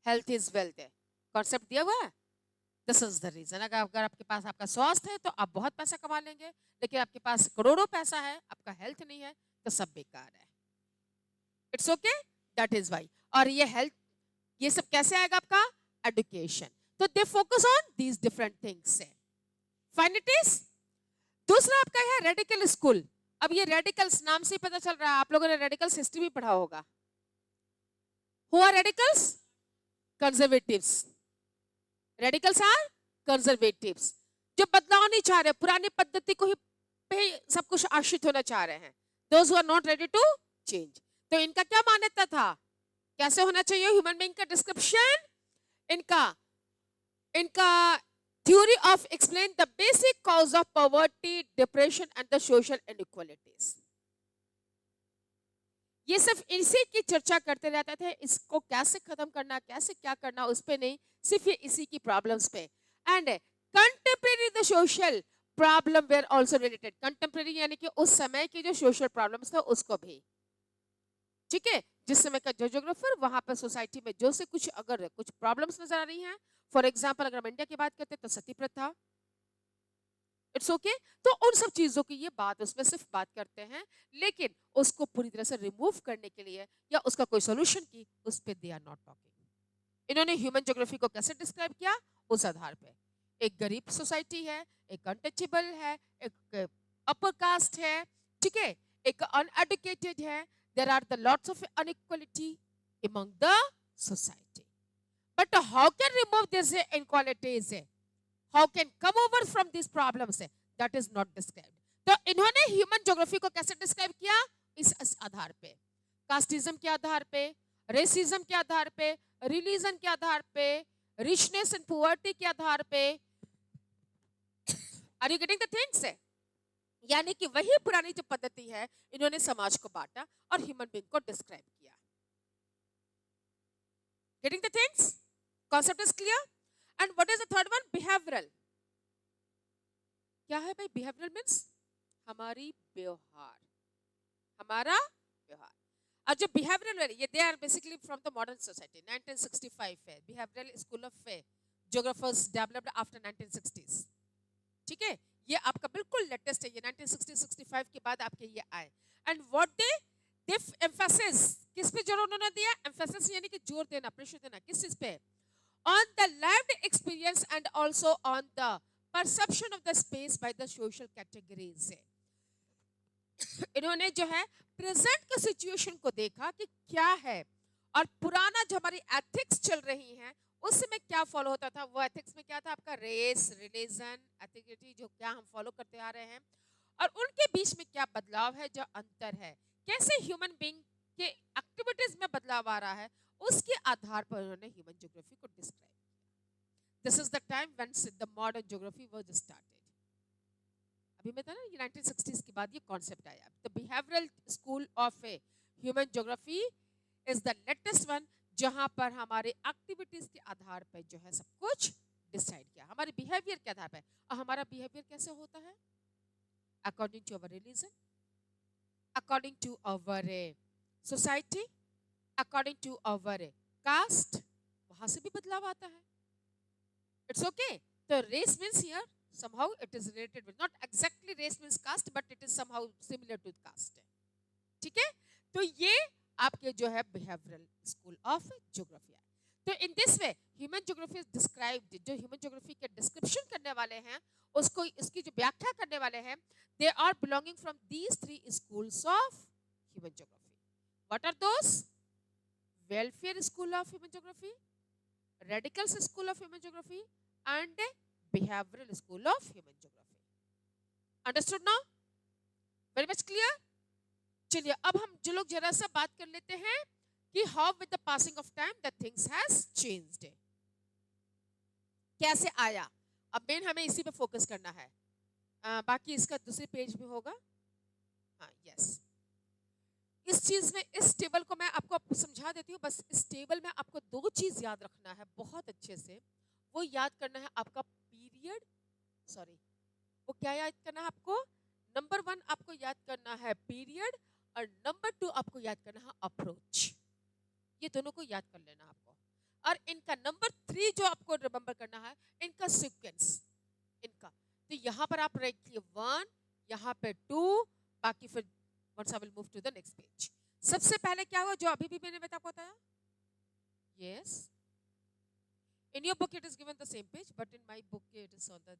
Health is wealth है, कॉन्सेप्ट दिया हुआ है. This is the reason. अगर आपके पास आपका स्वास्थ्य है तो आप बहुत पैसा कमा लेंगे, लेकिन आपके पास करोड़ों पैसा है, आपका हेल्थ नहीं है, तो सब बेकार है. It's okay, that is why. और ये हेल्थ, ये सब कैसे आएगा आपका? एजुकेशन. तो they focus on these different things. Fine it is. दूसरा आपका है रेडिकल स्कूल. अब ये रेडिकल्स नाम से ही पता चल रहा है, आप लोगों ने रेडिकल्स हिस्ट्री भी पढ़ा होगा. Who are radicals? Conservatives. Radicals are conservatives, जो बदलाव नहीं चाह रहे, पुरानी पद्धति को ही पे सब कुछ आश्रित होना चाह रहे हैं. Those who are not ready to change. तो इनका क्या मान्यता था? कैसे होना चाहिए ह्यूमन बीइंग का डिस्क्रिप्शन? इनका theory of explain the basic cause of poverty, depression and the social inequalities. ये सिर्फ इसी की चर्चा करते रहते थे. इसको कैसे खत्म करना, कैसे क्या करना, उस पे नहीं, सिर्फ ये इसी की प्रॉब्लम्स पे. And contemporary the social problem where also related. Contemporary यानी कि उस समय की जो सोशल प्रॉब्लम्स था उसको भी. ठीक है, जिस समय का ज्योग्राफर वहां पर सोसाइटी में जो से कुछ अगर कुछ प्रॉब्लम्स नजर आ रही हैं, फॉर एग्जाम्पल अगर हम इंडिया की बात करते हैं तो सती प्रथा, इट्स ओके तो उन सब चीजों की ये बात उसमें सिर्फ बात करते हैं, लेकिन उसको पूरी तरह से रिमूव करने के लिए या उसका कोई सोल्यूशन की उस पर दे आर नॉट टॉकिंग। इन्होंने ह्यूमन ज्योग्राफी को कैसे डिस्क्राइब किया? उस आधार पे एक गरीब सोसाइटी है, एक अनटचेबल है, एक अपर कास्ट है, ठीक है, एक अनएडुकेटेड है, there are the lots of inequality among the society. But how can remove these inequalities? How can come over from these problems? That is not described. तो इन्होंने ह्यूमन ज्योग्राफी को कैसे describe किया? इस आधार पे, कास्टिज्म के आधार पे, रेसिज्म के आधार पे, रिलीजन के आधार पे, रिचनेस एंड पुअर्टी के आधार पे। Are you getting the things? यानी कि वही पुरानी जो पद्धति है, इन्होंने समाज को बांटा और ह्यूमन बीइंग को डिस्क्राइब किया। Getting the things? Concept is clear? And what is the third one? Behavioral. क्या है भाई behavioral means? हमारी व्यवहार, हमारा व्यवहार। और जो behavioral है ये they are basically from the modern society. 1965 है behavioral school of geographers developed after 1960s. ठीक है, ये आपका बिल्कुल लेटेस्ट है, ये 1960-65 के बाद आपके ये आए। एंड व्हाट दे एम्फेसिस, किस पे जोर उन्होंने दिया? एम्फेसिस यानी कि जोर देना, प्रेशर देना, किस चीज पे? On the lived experience and also on the perception of the space by the social categories. इन्होंने जो है प्रेजेंट के सिचुएशन को देखा कि क्या है, और पुराना जो हमारी एथिक्स चल रही हैं उसमें क्या फॉलो होता था। वो एथिक्स में क्या था आपका? रेस, रिलीजन, एथिकलिटी, जो क्या हम फॉलो करते आ रहे हैं, और उनके बीच में क्या बदलाव है, जो अंतर है, कैसे ह्यूमन बीइंग के एक्टिविटीज में बदलाव आ रहा है, उसके आधार पर उन्होंने ह्यूमन ज्योग्राफी को डिस्क्राइब किया। This is the time when the modern geography was started. अभी मैं था ना ये 1960s के बाद ये कॉन्सेप्ट आया। The behavioural school of human geography is the latest one, जहां पर हमारे एक्टिविटीज के आधार पर जो है सब कुछ डिसाइड किया, हमारे बिहेवियर के आधार पर। और हमारा बिहेवियर कैसे होता है? According to our religion, according to our society, according to our caste, वहां से भी बदलाव आता है। It's okay. तो race means here somehow it is related with, not exactly race means caste, but it is somehow similar to caste. ठीक है, तो ये आपके जो है बिहेवियरल स्कूल ऑफ ज्योग्राफी है। तो in this way human geography is described, जो ह्यूमन ज्योग्राफी के डिस्क्रिप्शन करने वाले हैं, उसको इसकी जो व्याख्या करने वाले हैं, they are belonging from these three schools of human geography. What are those? Welfare school of human geography, radicals school of human geography, and behavioral school of human geography. Understood now? Very much clear? चलिए अब हम जो लोग जरा सा बात कर लेते हैं कि how with the passing of time the things has changed. कैसे आया? अब मेन हमें इसी पे फोकस करना है। बाकी इसका दूसरे पेज में होगा। हाँ, यस। इस चीज में, इस टेबल को मैं आपको समझा देती हूँ। बस इस टेबल में आपको दो चीज याद रखना है बहुत अच्छे से। वो याद करना है आपका पीरियड, सॉरी, वो क्या याद करना है आपको? नंबर 1 आपको याद करना है पीरियड, और नंबर 2 आपको याद करना है अप्रोच। ये दोनों को याद कर लेना आपको। और इनका नंबर 3 जो आपको रिमेंबर करना है, इनका सीक्वेंस, इनका। तो यहाँ पर आप रखिए 1, यहाँ पे 2, बाकी फिर once I will move to the next page. सबसे पहले क्या हुआ जो अभी भी मैंने आपको बताया? Yes. In your book it is given the same page, but in my book it is on the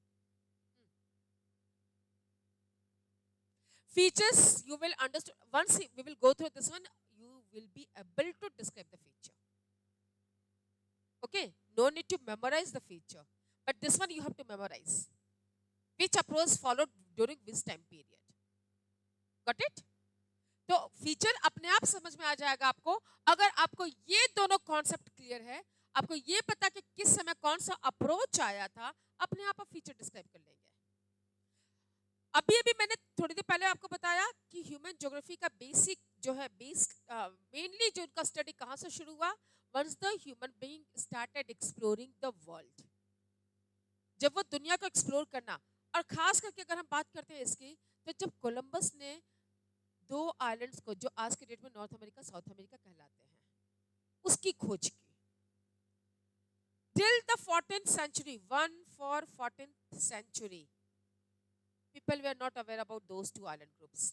features. You will understand once we will go through this one. You will be able to describe the feature. Okay, no need to memorize the feature, but this one you have to memorize. Which approach followed during which time period? Got it? तो feature अपने आप समझ में आ जाएगा आपको अगर आपको ये दोनों कॉन्सेप्ट क्लियर है। आपको ये पता कि किस समय कौन सा अप्रोच आया था, अपने आप फीचर डिस्क्राइब कर लेंगे। अभी अभी मैंने थोड़ी देर पहले आपको बताया कि ह्यूमन ज्योग्राफी का बेसिक जो है मेनली जो उनका स्टडी कहाँ से शुरू हुआ? Once the human being started exploring the world, जब वो दुनिया को एक्सप्लोर करना। और खास करके अगर हम बात करते हैं इसकी, तो जब कोलंबस ने 2 आइलैंड्स को, जो आज के डेट में नॉर्थ अमेरिका साउथ अमेरिका कहलाते हैं, उसकी खोज की। Till the 14th century, 1 for 14th century, people were not aware about those two island groups.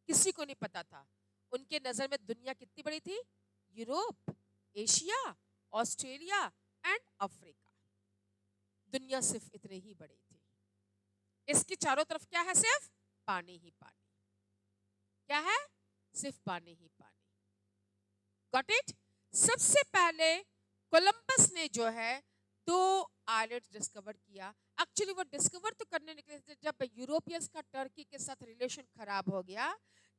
किसी को नहीं पता था। उनके नजर में दुनिया कितनी बड़ी थी? Europe, Asia, Australia and Africa. दुनिया सिर्फ इतने ही बड़ी थी। इसके चारों तरफ क्या है? सिर्फ पानी ही पानी। क्या है? सिर्फ पानी ही पानी। Got it? सबसे पहले कोलंबस ने जो है 2 आइलैंड्स डिस्कवर किया। एक्चुअली वो डिस्कवर तो करने निकले थे जब यूरोपियंस का टर्की के साथ रिलेशन खराब हो गया।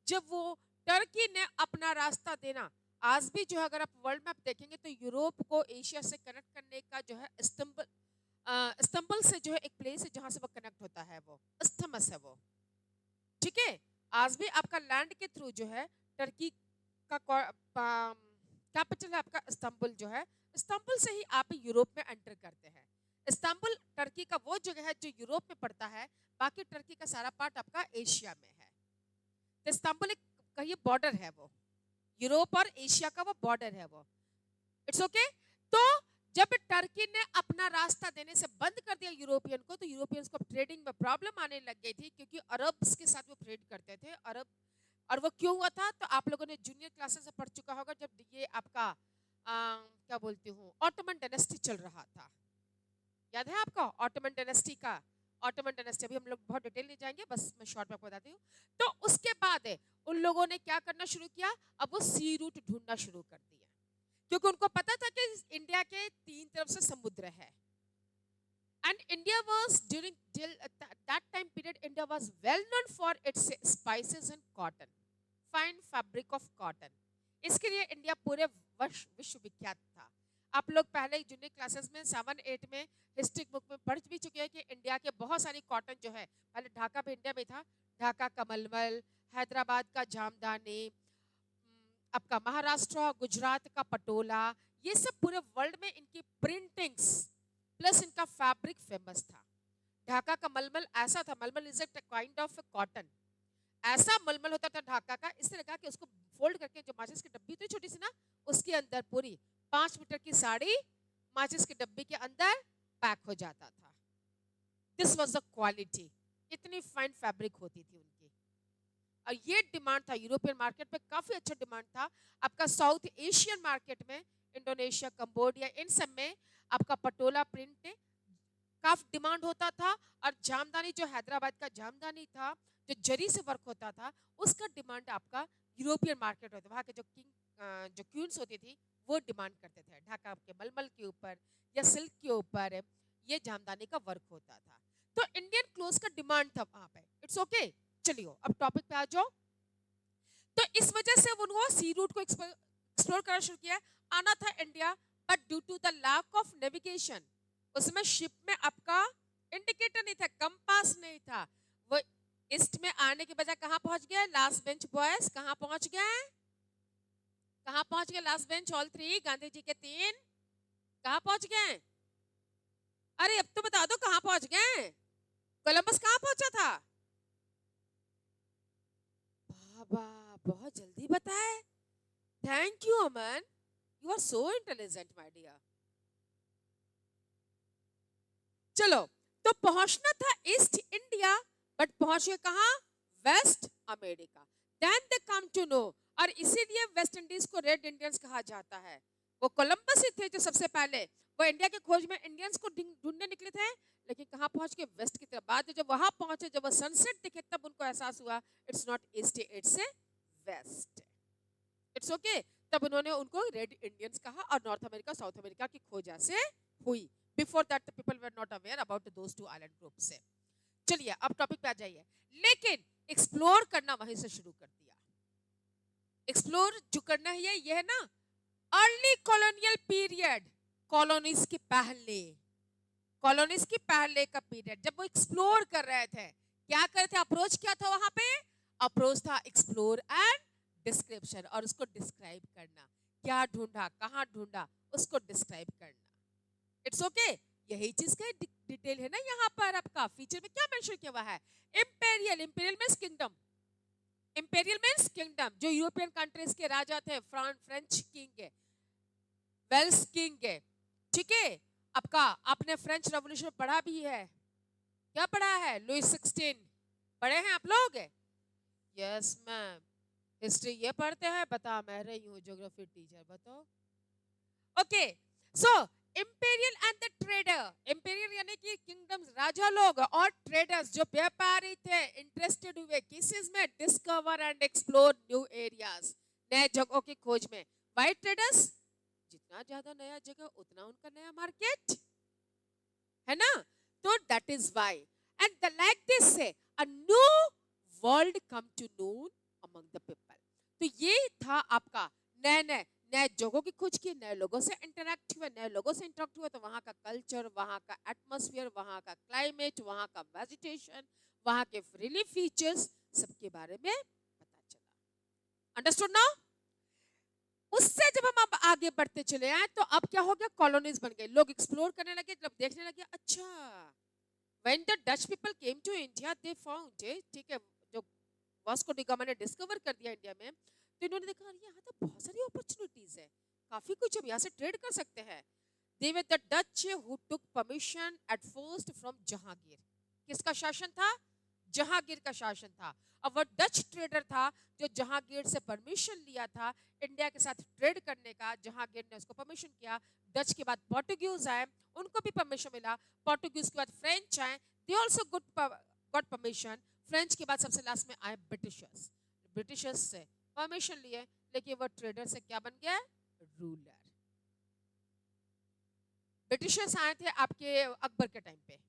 जब वो टर्की ने अपना रास्ता देना, आज भी जो है अगर आप वर्ल्ड मैप देखेंगे तो यूरोप को एशिया से कनेक्ट करने का जो है इस्तंबुल से जो है एक प्लेस है जहां से वो कनेक्ट होता है, वो इस्थमस है वो। ठीक है, आज भी आपका लैंड के थ्रू जो है टर्की का कैपिटल है आपका इस्तांबुल जो है, इस्तांबुल से ही आप यूरोप में एंटर करते हैं। इस्तांबुल टर्की का वो जगह है जो यूरोप में पड़ता है, बाकी टर्की का सारा पार्ट आपका एशिया में है। तो इस्तांबुल एक कहिए बॉर्डर है, वो यूरोप और एशिया का वो बॉर्डर है वो। It's okay. तो जब टर्की ने अपना रास्ता देने से बंद कर दिया यूरोपियन को, तो यूरोपियंस को ट्रेडिंग में प्रॉब्लम आने लग गई थी, क्योंकि अरब्स के साथ वो ट्रेड करते थे अरब। और वो क्यों हुआ था? तो आप लोगों ने जूनियर क्लासेस में पढ़ चुका होगा, जब ये आपका क्या बोलती हूँ, ऑटोमन डायनेस्टी चल रहा था। याद है आपका ऑटोमन डायनेस्टी का? ऑटोमन डायनेस्टी अभी हम लोग बहुत डिटेल नहीं जाएंगे, बस मैं शॉर्ट में आपको बताती हूँ। तो उसके बाद उन लोगों ने क्या करना शुरू किया? अब वो सी रूट ढूंढना शुरू कर दिया, क्योंकि उनको पता था कि इंडिया के 3 तरफ से समुद्र है। And India was during that time period, India was well known for its spices and cotton, fine fabric of cotton. इसके लिए इंडिया पूरे विश्व विख्यात था। आप लोग पहले जूनियर क्लासेस में 7-8 में हिस्ट्री बुक में पढ़ भी चुके हैं कि इंडिया के बहुत सारी कॉटन जो है, पहले ढाका भी इंडिया में था, ढाका का मलमल, हैदराबाद का जामदानी, आपका महाराष्ट्र गुजरात का पटोला, ये सब पूरे वर्ल्ड में इनकी प्रिंटिंग्स प्लस इनका फैब्रिक फेमस था। ढाका का मलमल ऐसा था, मलमल is a kind of cotton, ऐसा मलमल होता था ढाका का, इस तरह का कि उसको फोल्ड करके जो माचिस की डब्बी थी छोटी सी ना, उसके अंदर पूरी 5 मीटर की साड़ी माचिस की डब्बी के अंदर पैक हो जाता था। दिस वाज द क्वालिटी, इतनी फाइन फैब्रिक होती थी उनकी। और ये डिमांड था यूरोपियन मार्केट में, काफी अच्छा डिमांड था। आपका साउथ एशियन मार्केट में, इंडोनेशिया, कंबोडिया, इन सब में आपका पटोला प्रिंट काफी डिमांड होता था। और जामदानी जो हैदराबाद का जामदानी था, जो जरी से वर्क होता था, उसका डिमांड आपका यूरोपियन मार्केट होता था। वहाँ के जो जो क्वींस होती थी वो डिमांड करते थे, ढाका के मलमल के ऊपर या सिल्क के ऊपर ये जामदानी का वर्क होता था। तो इंडियन क्लोथ का डिमांड था वहाँ पे। It's okay. चलिए अब टॉपिक पे आ जाओ। तो इस वजह से उन्होंने सी रूट को एक्सप्लोर करना शुरू किया। आना था India, but due to the lack of navigation, उसमें शिप में आपका इंडिकेटर नहीं था, कंपास नहीं था, वो ईस्ट में आने के बजाय कहाँ पहुंच गया? लास्ट बेंच बॉयज कहाँ पहुंच गए? कहाँ पहुंच गए? Last bench all 3, Gandhi ji के 3 कहाँ पहुंच गए? अरे अब तो बता दो कहाँ पहुंच गए? कोलंबस कहाँ पहुंचा था? बाबा बहुत जल्दी बताए। Thank you Aman, you are so intelligent my dear. चलो, तो पहुंचना था ईस्ट इंडिया, बट पहुंचे कहाँ? West America. Then they come to know, और इसीलिए वेस्ट इंडीज को रेड इंडियंस कहा जाता है। वो कोलंबस ही थे जो सबसे पहले वो इंडिया के खोज में इंडियंस को ढूंढने निकले थे, लेकिन कहाँ पहुंच के? वेस्ट की तरफ। बाद जब वहां पहुंचे, जब वो सनसेट दिखे, तब उनको एहसास हुआ it's not east, it's west. It's okay. तब उन्होंने उनको रेड इंडियंस कहा, और नॉर्थ अमेरिका साउथ अमेरिका की खोज ऐसे हुई। Before that the people were not aware about those two island group से। चलिए अब टॉपिक पे आ जाइए। लेकिन एक्सप्लोर करना वहीं से शुरू कर दिया। एक्सप्लोर जो करना है ये है ना, अर्ली कॉलोनियल पीरियड, कॉलोनीज के पहले, कॉलोनीज के पहले का पीरियड, जब वो एक्सप्लोर कर रहे थे। क्या कर रहे थे? अप्रोच क्या था वहां पे? अप्रोच था एक्सप्लोर एंड डिस्क्रिप्शन, और उसको डिस्क्राइब करना। क्या ढूंढा, कहाँ ढूंढा, उसको डिस्क्राइब करना। It's okay. यही चीज का डिटेल है ना यहाँ पर। आपका फीचर में क्या मेंशन किया हुआ है? Imperial, imperial means kingdom, imperial means kingdom. जो यूरोपियन कंट्रीज के राजा थे, फ्रेंच किंग है, वेल्स किंग है, ठीक है। आपका आपने फ्रेंच रेवोल्यूशन पढ़ा भी है, क्या पढ़ा है? लुइस 16 पढ़े हैं आप लोग? Yes ma'am. हिस्ट्री ये पढ़ते हैं, बता मैं रही हूँ ज्योग्राफी टीचर, बताओ। Okay, so imperial and the trader. Imperial यानी कि किंगडम्स, राजा लोग, और ट्रेडर्स जो व्यापारी थे, इंटरेस्टेड हुए किस चीज में? Discover and explore new areas, नए जगहों की खोज में। वाइट ट्रेडर्स, जितना ज्यादा नया जगह उतना उनका नया मार्केट, है ना? तो that is why, and the like this से a new world come to known among the people. तो ये था आपका नए नए नए जगहों की खोज की, नए लोगों से इंटरेक्ट हुए, नए लोगों से इंटरेक्ट हुए तो वहां का कल्चर, वहां का एटमॉस्फेयर, वहां का क्लाइमेट, वहां का वेजिटेशन, वहां के फ्रीली फीचर्स, सबके बारे में पता चला। Understood now? उससे जब हम अब आगे बढ़ते चले आए तो अब क्या हो गया? कॉलोनीज बन गए, लोग एक्सप्लोर करने लगे, जब देखने लगे अच्छा, when the Dutch people came to India they found, ठीक है, जो वास्को डी गामा ने डिस्कवर कर दिया इंडिया में, तो इन्होंने देखा अरे यहाँ तो बहुत सारी अपॉर्चुनिटीज है, काफी कुछ हम यहाँ से ट्रेड कर सकते हैं। They were the Dutch who took permission at first from Jahangir. किसका शासन था? जहांगीर का शासन था। अब वो डच ट्रेडर था जो जहांगीर से परमिशन लिया था इंडिया के साथ ट्रेड करने का। जहांगीर ने उसको परमिशन किया। डच के बाद पोर्टुगीज आए, उनको भी परमिशन मिला। पोर्टुगीज के बाद फ्रेंच आए, they also got permission. French के बाद सबसे लास्ट में आए ब्रिटिशर्स। ब्रिटिशर्स से परमिशन लिए, लेकिन वो ट्रेडर से क्या बन गया? रूलर। ब्रिटिशर्स आए थे आपके अकबर के टाइम पे।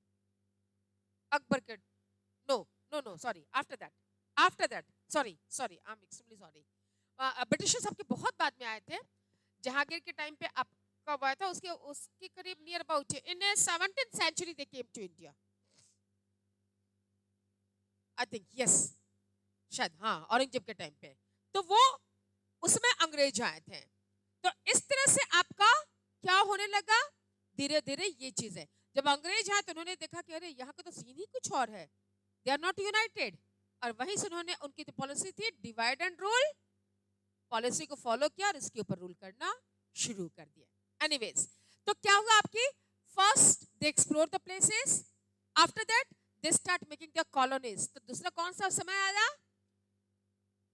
अकबर के, no no no sorry, after that sorry I am extremely sorry. Britishers आपके बहुत बाद में आए थे। जहांगीर के टाइम पे आप कब आया था? उसके उसके करीब near about in 17th century they came to India, I think, yes, शायद, हाँ, औरंगजेब के टाइम पे। तो वो उसमें अंग्रेज आए थे। तो इस तरह से आपका क्या होने लगा? धीरे धीरे ये चीज है, जब अंग्रेज आए तो उन्होंने देखा कि अरे यहाँ का तो सीन ही कुछ और है, दे आर नॉट यूनाइटेड। और वहीं से उन्होंने, उनकी तो पॉलिसी थी डिवाइड एंड रूल, पॉलिसी को फॉलो किया और इसके ऊपर रूल करना शुरू कर दिया। एनीवेज, तो क्या हुआ आपकी? First they explore the places, after that they start making the colonies. तो दूसरा कौन सा समय आया?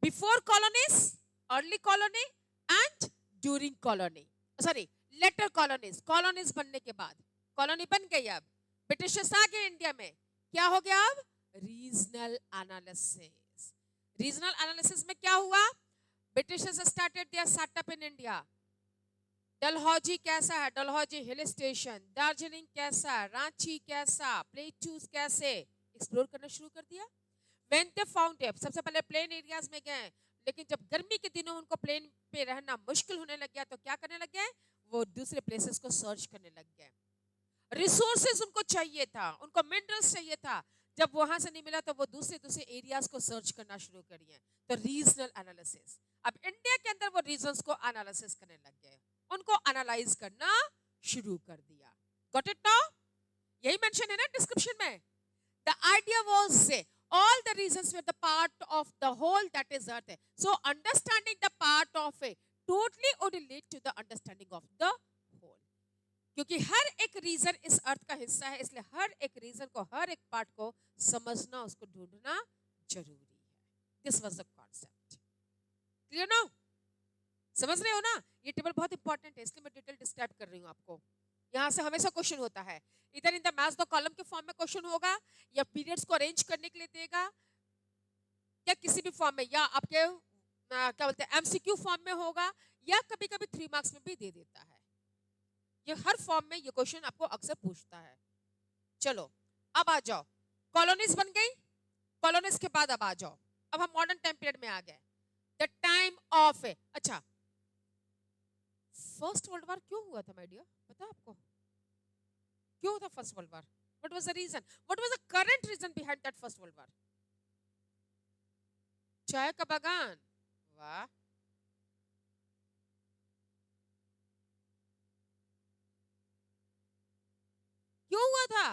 Before colonies, early colony and during colony, sorry later colonies. Colonies बनने के बाद कॉलोनी बन गई। अब ब्रिटिशर्स आ गए इंडिया में, क्या हो गया अब? Regional analysis. रीजनल एनालिसिस में क्या हुआ? Britishers started their setup in India. Dalhousie कैसा है? Dalhousie hill station. दार्जिलिंग कैसा है? रांची कैसा? प्लेटूज कैसे? एक्सप्लोर करना शुरू कर दिया। When they found it, सबसे पहले प्लेन एरियाज में गए, लेकिन जब गर्मी के दिनों उनको प्लेन पे रहना मुश्किल होने लग गया तो क्या करने लग गए? वो दूसरे प्लेसेस को सर्च करने लग गए। रिसोर्सेज उनको चाहिए था, उनको मिनरल्स चाहिए था। जब वहां से नहीं मिला तो वो दूसरे दूसरे एरियाज को सर्च करना शुरू करिए। तो रीजनल एनालिसिस, अब इंडिया के अंदर वो रीजन्स को एनालिसिस करने लग गए, उनको एनालाइज करना शुरू कर दिया। Got it now? यही मेंशन है ना डिस्क्रिप्शन में। The idea was all the reasons were the part of the whole that is earth. So understanding the part of it totally would lead to the understanding of the whole. क्योंकि हर एक reason इस अर्थ का हिस्सा है, इसलिए हर एक reason को, हर एक पार्ट को समझना, उसको ढूंढना जरूरी है। This was the concept. Clear now? समझ रहे हो ना? ये टेबल बहुत इंपॉर्टेंट है, इसलिए मैं डिटेल डिस्क्राइब कर रही हूँ आपको। यहाँ से हमेशा क्वेश्चन होता है, इधर in the match the column के फॉर्म में क्वेश्चन होगा, या पीरियड्स को अरेंज करने के लिए देगा, या किसी भी फॉर्म में, या आपके क्या बोलते हैं एमसीक्यू फॉर्म में होगा, या कभी कभी 3 मार्क्स में भी दे देता है। ये हर फॉर्म में ये क्वेश्चन आपको अक्सर पूछता है। चलो अब आ जाओ, कॉलोनीज बन गई। कॉलोनीज के बाद अब आ जाओ, अब हम मॉडर्न टाइम पीरियड में आ गए। द टाइम ऑफ, अच्छा, फर्स्ट वर्ल्ड वॉर क्यों हुआ था माय डियर? पता आपको क्यों था first world war? What was the reason? What was the current reason behind that first world war? चाय का बागान, वाह। क्यों हुआ था?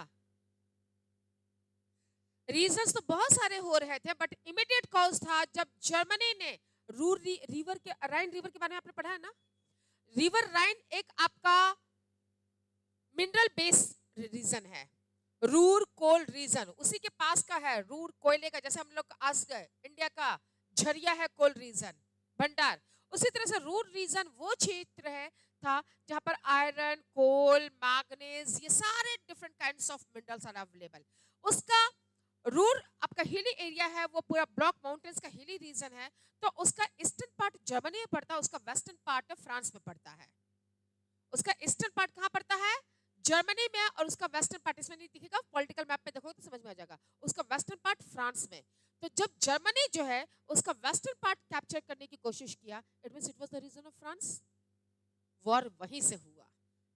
रीजंस तो बहुत सारे हो रहे थे, बट इमीडिएट कॉज था जब जर्मनी ने रिवर के, राइन रिवर के बारे में आपने पढ़ा है ना? रिवर राइन एक आपका मिनरल बेस रीजन है, रूर कोल रीजन उसी के पास का है, रूर कोयले का, जैसे हम लोग आज गए इंडिया का झरिया है कोल रीजन, भंडार। उसी तरह से रूर रीजन वो क्षेत्र है था जहां पर आयरन, कोल, मैग्नीज, ये सारे different kinds of minerals are available. उसका रूर आपका हिली एरिया है, वो पूरा ब्लॉक माउंटेन्स का हिली रीजन है। तो उसका ईस्टर्न पार्ट जर्मनी में पड़ता है, उसका वेस्टर्न पार्ट फ्रांस में पड़ता है। उसका ईस्टर्न पार्ट कहाँ पड़ता है? जर्मनी में। और उसका वेस्टर्न पार्ट इसमें नहीं दिखेगा, पॉलिटिकल मैप पे देखो तो समझ में आ जाएगा। उसका वेस्टर्न पार्ट फ्रांस में। तो जब जर्मनी जो है उसका वेस्टर्न पार्ट कैप्चर करने की कोशिश किया, it means it was the region of France. War वहीं से हुआ।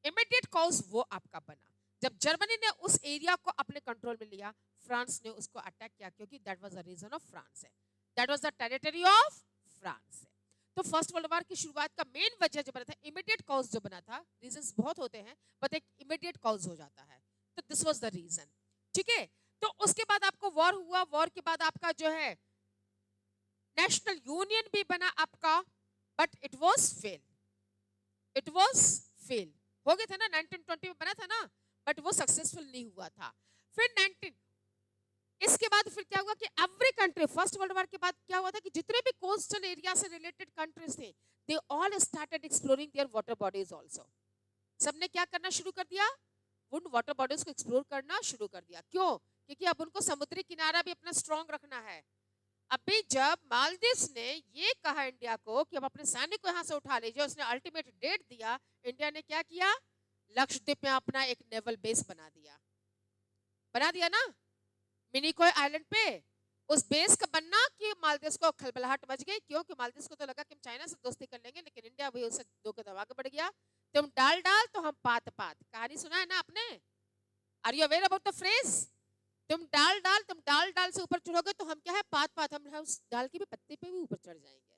इमीडिएट कॉज वो आपका बना जब जर्मनी ने उस एरिया को अपने कंट्रोल में लिया, फ्रांस ने उसको अटैक किया, क्योंकि that was the region of France है, that was the territory of France है। तो फर्स्ट वर्ल्ड वॉर की शुरुआत का मेन वजह जो बना था, इमीडिएट कॉज जो बना था, रीजंस बहुत होते हैं बट एक इमीडिएट कॉज हो जाता है, तो दिस वाज द रीजन। ठीक है। तो उसके बाद आपको वॉर हुआ, वॉर के बाद आपका जो है नेशनल यूनियन भी बना आपका, but it was fail, it was fail. हो गया था ना, 1920 में बना था ना, बट वो सक्सेसफुल नहीं हुआ था। फिर 19 इसके बाद फिर क्या हुआ कि every country, first world war के बाद क्या हुआ था कि जितने भी कोस्टल एरिया से रिलेटेड कंट्रीज थे, they all started exploring their water bodies also. सबने क्या करना शुरू कर दिया? उन वाटर बॉडीज को एक्सप्लोर करना शुरू कर दिया। क्यों? क्योंकि अब उनको समुद्री किनारा भी अपना स्ट्रांग रखना है। अभी जब मालदीव्स ने ये कहा इंडिया को कि अब अपने सैनिक को यहाँ से उठा लीजिए, उसने अल्टीमेट डेट दिया, इंडिया ने क्या किया? लक्षद्वीप में अपना एक नेवल बेस बना दिया ना, मिनिकॉय आइलैंड पे। उस बेस का बनना कि मालदीव्स को खलबलाहट मच गई। क्यों? कि मालदीव्स को तो लगा कि हम चाइना से दोस्ती कर लेंगे, लेकिन इंडिया भी उससे दो कदम आगे बढ़ गया। तुम डाल डाल तो हम पात पात, कहानी सुना है ना आपने? Are you aware about the phrase? तुम डाल डाल से ऊपर चढ़ोगे तो हम क्या है? पात पात, हम उस डाल के भी पत्ते पे भी ऊपर चढ़ जाएंगे।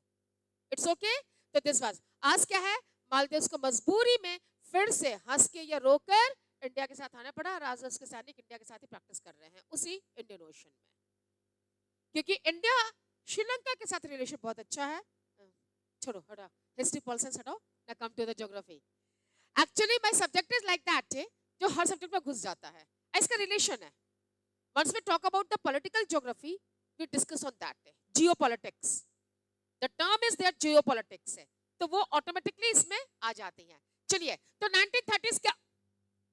It's okay. तो दिस वाज, आज क्या है, मालदीव्स को मजबूरी में फिर से हंस के या रोकर इंडिया के साथ आना पड़ा, और आज उसके सैनिक इंडिया के साथ ही प्रैक्टिस कर रहे हैं उसी इंडियन ओशन में, क्योंकि इंडिया श्रीलंका के साथ रिलेशन बहुत अच्छा है। छोड़ो, हटाओ हिस्ट्री पॉलिटिक्स, हटाओ ना, come to the geography. Actually my subject is like that, जो हर सब्जेक्ट में घुस जाता है, इसका रिलेशन है। Once we talk about the political geography, we discuss on that, geopolitics, the term is there, geopolitics है, तो वो ऑटोमेटिकली इसमें आ जाती हैं। चलिए, तो 1930s क्या,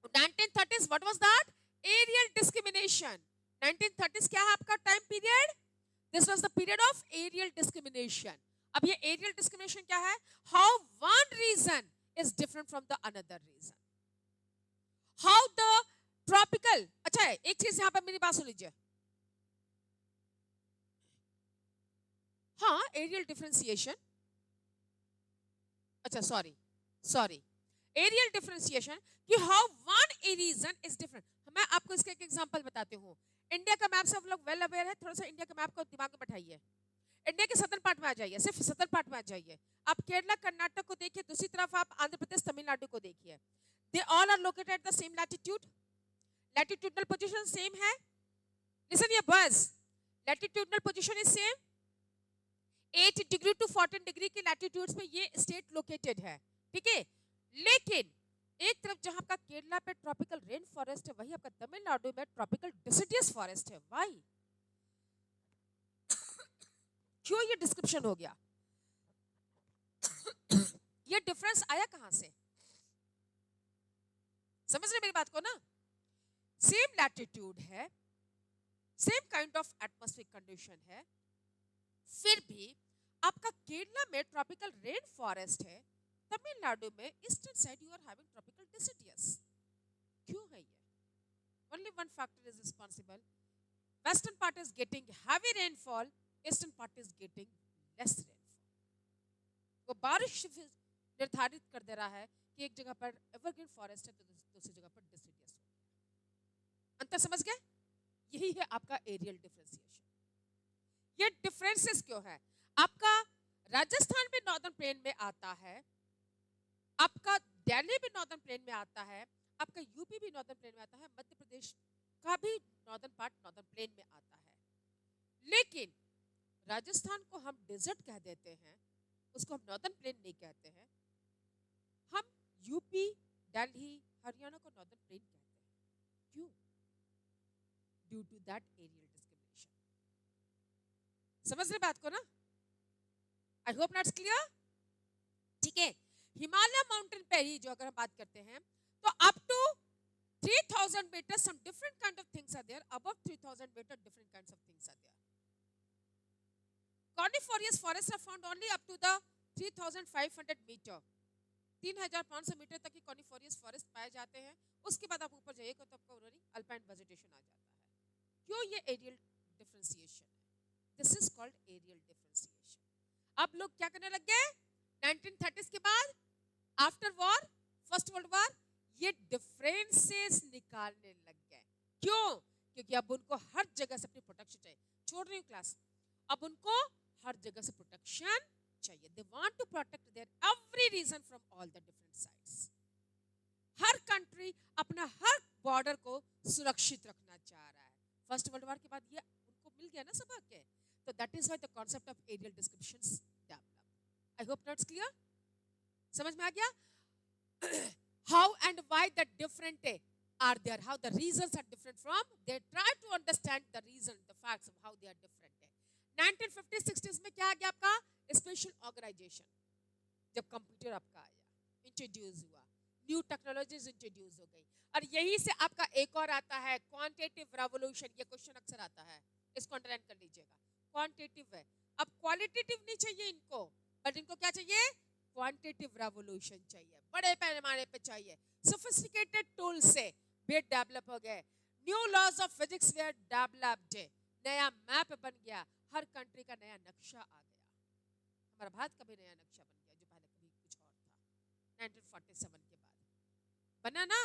1930s what was that? Areal discrimination. 1930s क्या है आपका time period? This was the period of areal discrimination. अब ये एरियल डिस्क्रिमिनेशन क्या है? How one region is different from the another region, how the tropical. अच्छा है, एक चीज यहां पर मेरी बात सुन लीजिए। हाँ, एरियल डिफरेंशिएशन, अच्छा सॉरी, सॉरी, एरियल डिफरेंशिएशन कि how one region is different. मैं आपको इसका एक एग्जांपल बताती हूँ। इंडिया का मैप से आप लोग वेल अवेयर है, थोड़ा सा इंडिया का मैप को दिमाग में बैठाइए। इंडिया के सदर्न पार्ट में आ जाइए, सिर्फ सदर्न पार्ट में आ जाइए। आप केरला कर्नाटक को देखिए, दूसरी तरफ आप आंध्र प्रदेश तमिलनाडु को देखिए। They all are located at the same latitude, latitudinal position same है। लिसन ये बस, latitudinal position is same, 8 degree to 14 degree के लैटिट्यूड्स में ये स्टेट लोकेटेड है, ठीक है। लेकिन एक तरफ जहां आपका केरला पे ट्रॉपिकल रेन फॉरेस्ट है, वही आपका तमिलनाडु में ट्रॉपिकल डिसिडियस फॉरेस्ट है। व्हाई? क्यों ये डिस्क्रिप्शन हो गया? ये डिफरेंस आया कहां से? समझ रहे मेरी बात को ना? सेम लैटिट्यूड है, same kind of atmospheric condition है, फिर भी आपका केरला में ट्रॉपिकल रेन फॉरेस्ट है, तमिलनाडु में eastern side you are having tropical deciduous. क्यों है ये? Only one factor is responsible, western part is getting heavy rainfall, eastern part is getting less rainfall. वो बारिश निर्धारित कर दे रहा है कि एक जगह पर एवरग्रीन फॉरेस्ट है तो दूसरी जगह पर डिसिडियस हो गया। अंतर समझ गए? यही है आपका एरियल डिफरेंशिएशन। ये डिफरेंसेस क्यों है? आपका राजस्थान भी नॉर्दर्न प्लेन में आता है, आपका दिल्ली भी नॉर्दर्न प्लेन में आता है, आपका यूपी भी नॉर्दर्न प्लेन में आता है, मध्य प्रदेश का भी नॉर्दर्न पार्ट नॉर्दर्न प्लेन में आता है। लेकिन राजस्थान को हम डेजर्ट कह देते हैं, उसको हम नॉर्दर्न प्लेन नहीं कहते हैं। हम यूपी, दिल्ली, हरियाणा को नॉर्दर्न प्लेन कहते हैं। क्यों? Due to that areal discrimination. समझ रहे बात को ना? I hope not clear. ठीक है, हिमालय माउंटेन पे ही जो अगर हम बात करते हैं तो up to 3000 meter some different kind of things are there, above 3000 meter different kinds of things are there. Coniferous forests are found only up to the 3500 meter, 3500 metre तक ही कॉनिफोरियस फॉरेस्ट पाए जाते हैं। उसके बाद आप ऊपर जाइएगा तो आपका उन्होंने अल्पाइन वेजिटेशन आ जाता है। क्यों? ये एरियल डिफरेंशिएशन है। This is called areal differentiation. अब लोग क्या करने लग गए 1930s के बाद, after war, first world war, ये डिफरेंसेस निकालने लग गए। क्यों? क्योंकि अब उनको हर जगह से अपनी प्रोटेक्शन चाहिए। छोड़ रही हूँ क्लास। अब उनको हर जगह से प्रोटेक्शन चाहिए। They want to protect their every region from all the different sides. हर कंट्री अपना हर बॉर्डर को सुरक्षित रखना चाह रहा है। फर्स्ट वर्ल्ड वॉर के बाद ये उनको मिल गया ना सबक के। तो that is why the concept of areal descriptions develop. I hope that's clear. समझ में आ गया? How and why the different are there, how the reasons are different from, they try to understand the reason, the facts of how they are different. 1950s 60s में क्या आ गया आपका special organisation. जब computer आपका आया, introduce हुआ, new technologies introduce हो गई, और यही से आपका एक और आता है क्वांटिटेटिव रेवोल्यूशन। ये क्वेश्चन अक्सर आता है, इसको अंडरलाइन कर लीजिएगा। क्वांटिटेटिव है, अब क्वालिटेटिव नहीं चाहिए इनको, बट इनको क्या चाहिए? क्वांटिटेटिव रेवोल्यूशन चाहिए, बड़े पैमाने पे चाहिए। सोफिस्टिकेटेड टूल से भी डेवलप हो गए, new laws of physics were developed, नया मैप बन गया, हर कंट्री का नया नक्शा आ गया। हमारा भारत का भी नया नक्शा बन गया, जो पहले कभी कुछ और था। 1947 के बाद बना ना।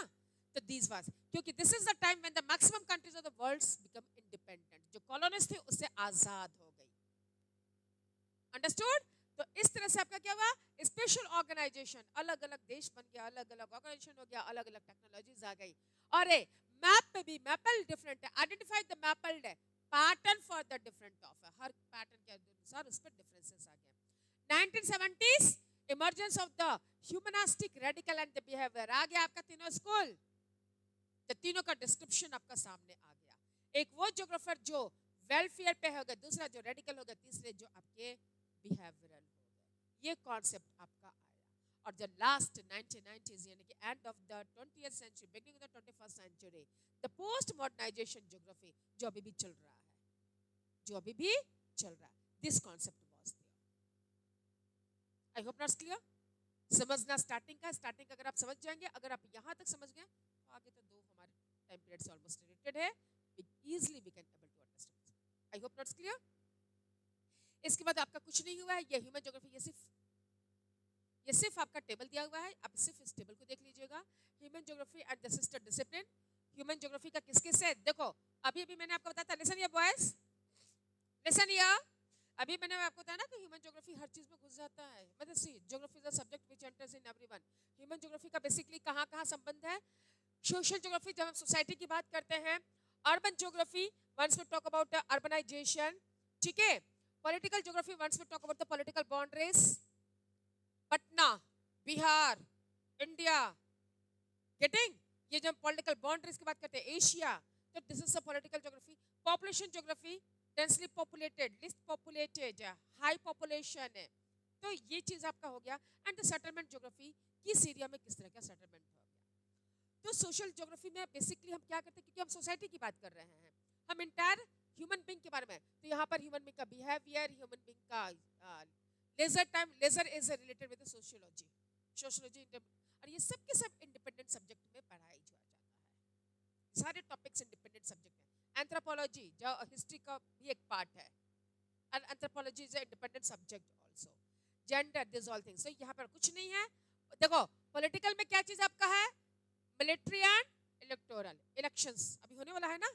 तो दिस वाज, क्योंकि this is the time when the maximum countries of the world become independent. जो कॉलोनीज थे उससे आजाद हो गई। अंडरस्टूड? तो इस तरह से आपका क्या हुआ? स्पेशल ऑर्गेनाइजेशन, अलग अलग देश बन गया, अलग अलग ऑर्गेनाइजेशन हो गया, अलग अलग टेक्नोलॉजीज आ गई। और मैप पे भी मैपल डिफरेंट है, identify the maple pattern for the different of, हर पैटर्न के अनुसार उस पर डिफरेंसेस आ गए। 1970s emergence of the humanistic, radical and the behaviour आ गया आपका तीनों स्कूल। तो तीनों का डिस्क्रिप्शन आपका सामने आ गया। एक वो ज्योग्राफर जो वेलफेयर पे हो गए, दूसरा जो रेडिकल हो गए, तीसरे जो आपके बिहेवियरल हो गए। ये कॉन्सेप्ट आपका आया। और जो लास्ट 1990s यानी कि end of the 20th century, beginning of the 21st century, the post modernization geography जो अभी भी चल रहा है, जो अभी भी चल रहा है, this concept was there. I hope not clear. समझना स्टार्टिंग का, स्टार्टिंग अगर आप समझ जाएंगे, अगर आप यहां तक समझ गए तो आगे तो दो हमारे टाइम पीरियड से ऑलमोस्ट रिलेटेड है, easily we can able to understand. I hope not clear. इसके बाद आपका कुछ नहीं हुआ है, ये ह्यूमन ज्योग्राफी, ये सिर्फ आपका टेबल दिया हुआ है, आप सिर्फ इस टेबल को देख लीजिएगा। Human geography and the sister discipline. Human geography का किस किस है देखो। अभी अभी मैंने आपको बताया था, listen here boys, listen here. अभी मैंने आपको बताया ना कि ह्यूमन ज्योग्राफी हर चीज में घुस जाता है। मतलब see geography is a subject which enters in everyone. Human geography का बेसिकली कहां-कहां संबंध है? सोशल ज्योग्राफी जब हम सोसाइटी की बात करते हैं, urban geography once we talk about urbanization, ठीक है। Political geography once we talk about the political boundaries, Patna, Bihar, India, getting, ये जब पॉलिटिकल बाउंड्रीज की बात करते हैं, एशिया, तो this is a political geography. Population geography, densely populated, list populated, high population है, तो ये चीज आपका हो गया। एंड द सेटलमेंट ज्योग्राफी, किस एरिया में किस तरह का सेटलमेंट हो गया। तो सोशल ज्योग्राफी में बेसिकली हम क्या करते हैं, क्योंकि हम सोसाइटी की बात कर रहे हैं, हम इंटायर ह्यूमन बीइंग के बारे में, तो यहाँ पर ह्यूमन बीइंग का बिहेवियर, ह्यूमन बीइंग का leisure time, leisure is related with sociology, sociology, और ये सब के सब इंडिपेंडेंट सब्जेक्ट में पढ़ाई जा जाता है। सारे टॉपिक्स इंडिपेंडेंट सब्जेक्ट हैं। एंथ्रोपोलॉजी जो हिस्ट्री का भी एक पार्ट है, and anthropology is a independent subject also. Gender, this all things. तो यहाँ पर कुछ नहीं है। देखो पॉलिटिकल में क्या चीज आपका है? मिलिट्री एंड इलेक्टोरल, इलेक्शंस अभी होने वाला है ना,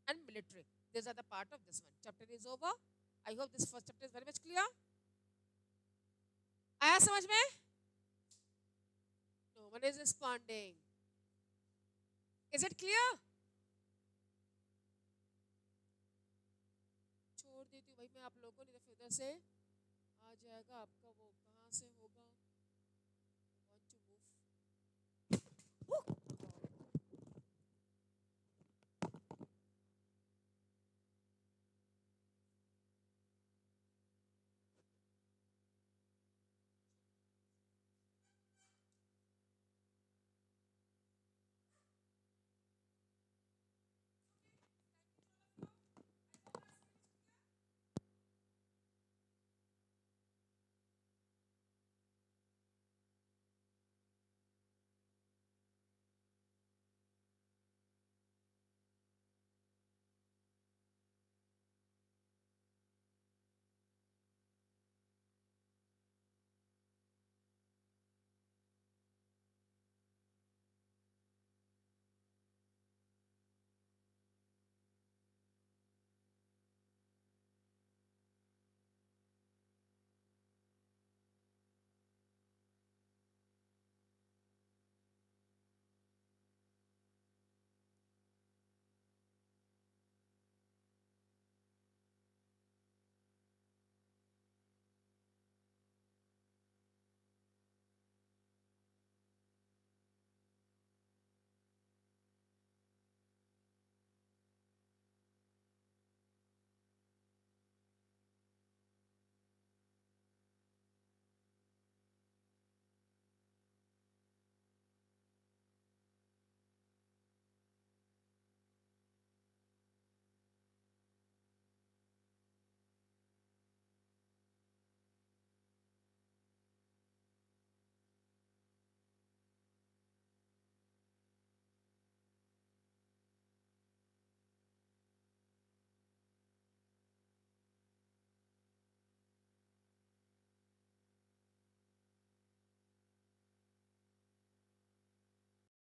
and military, these are the part of this one. Chapter is over. I hope this first chapter is very much clear. आया समझ में? No one is responding. Is it clear? छोड़ देती हूँ भाई मैं आप लोगों को, नहीं तो फिर उधर से आ जाएगा आपका वो, कहाँ से होगा, want to move.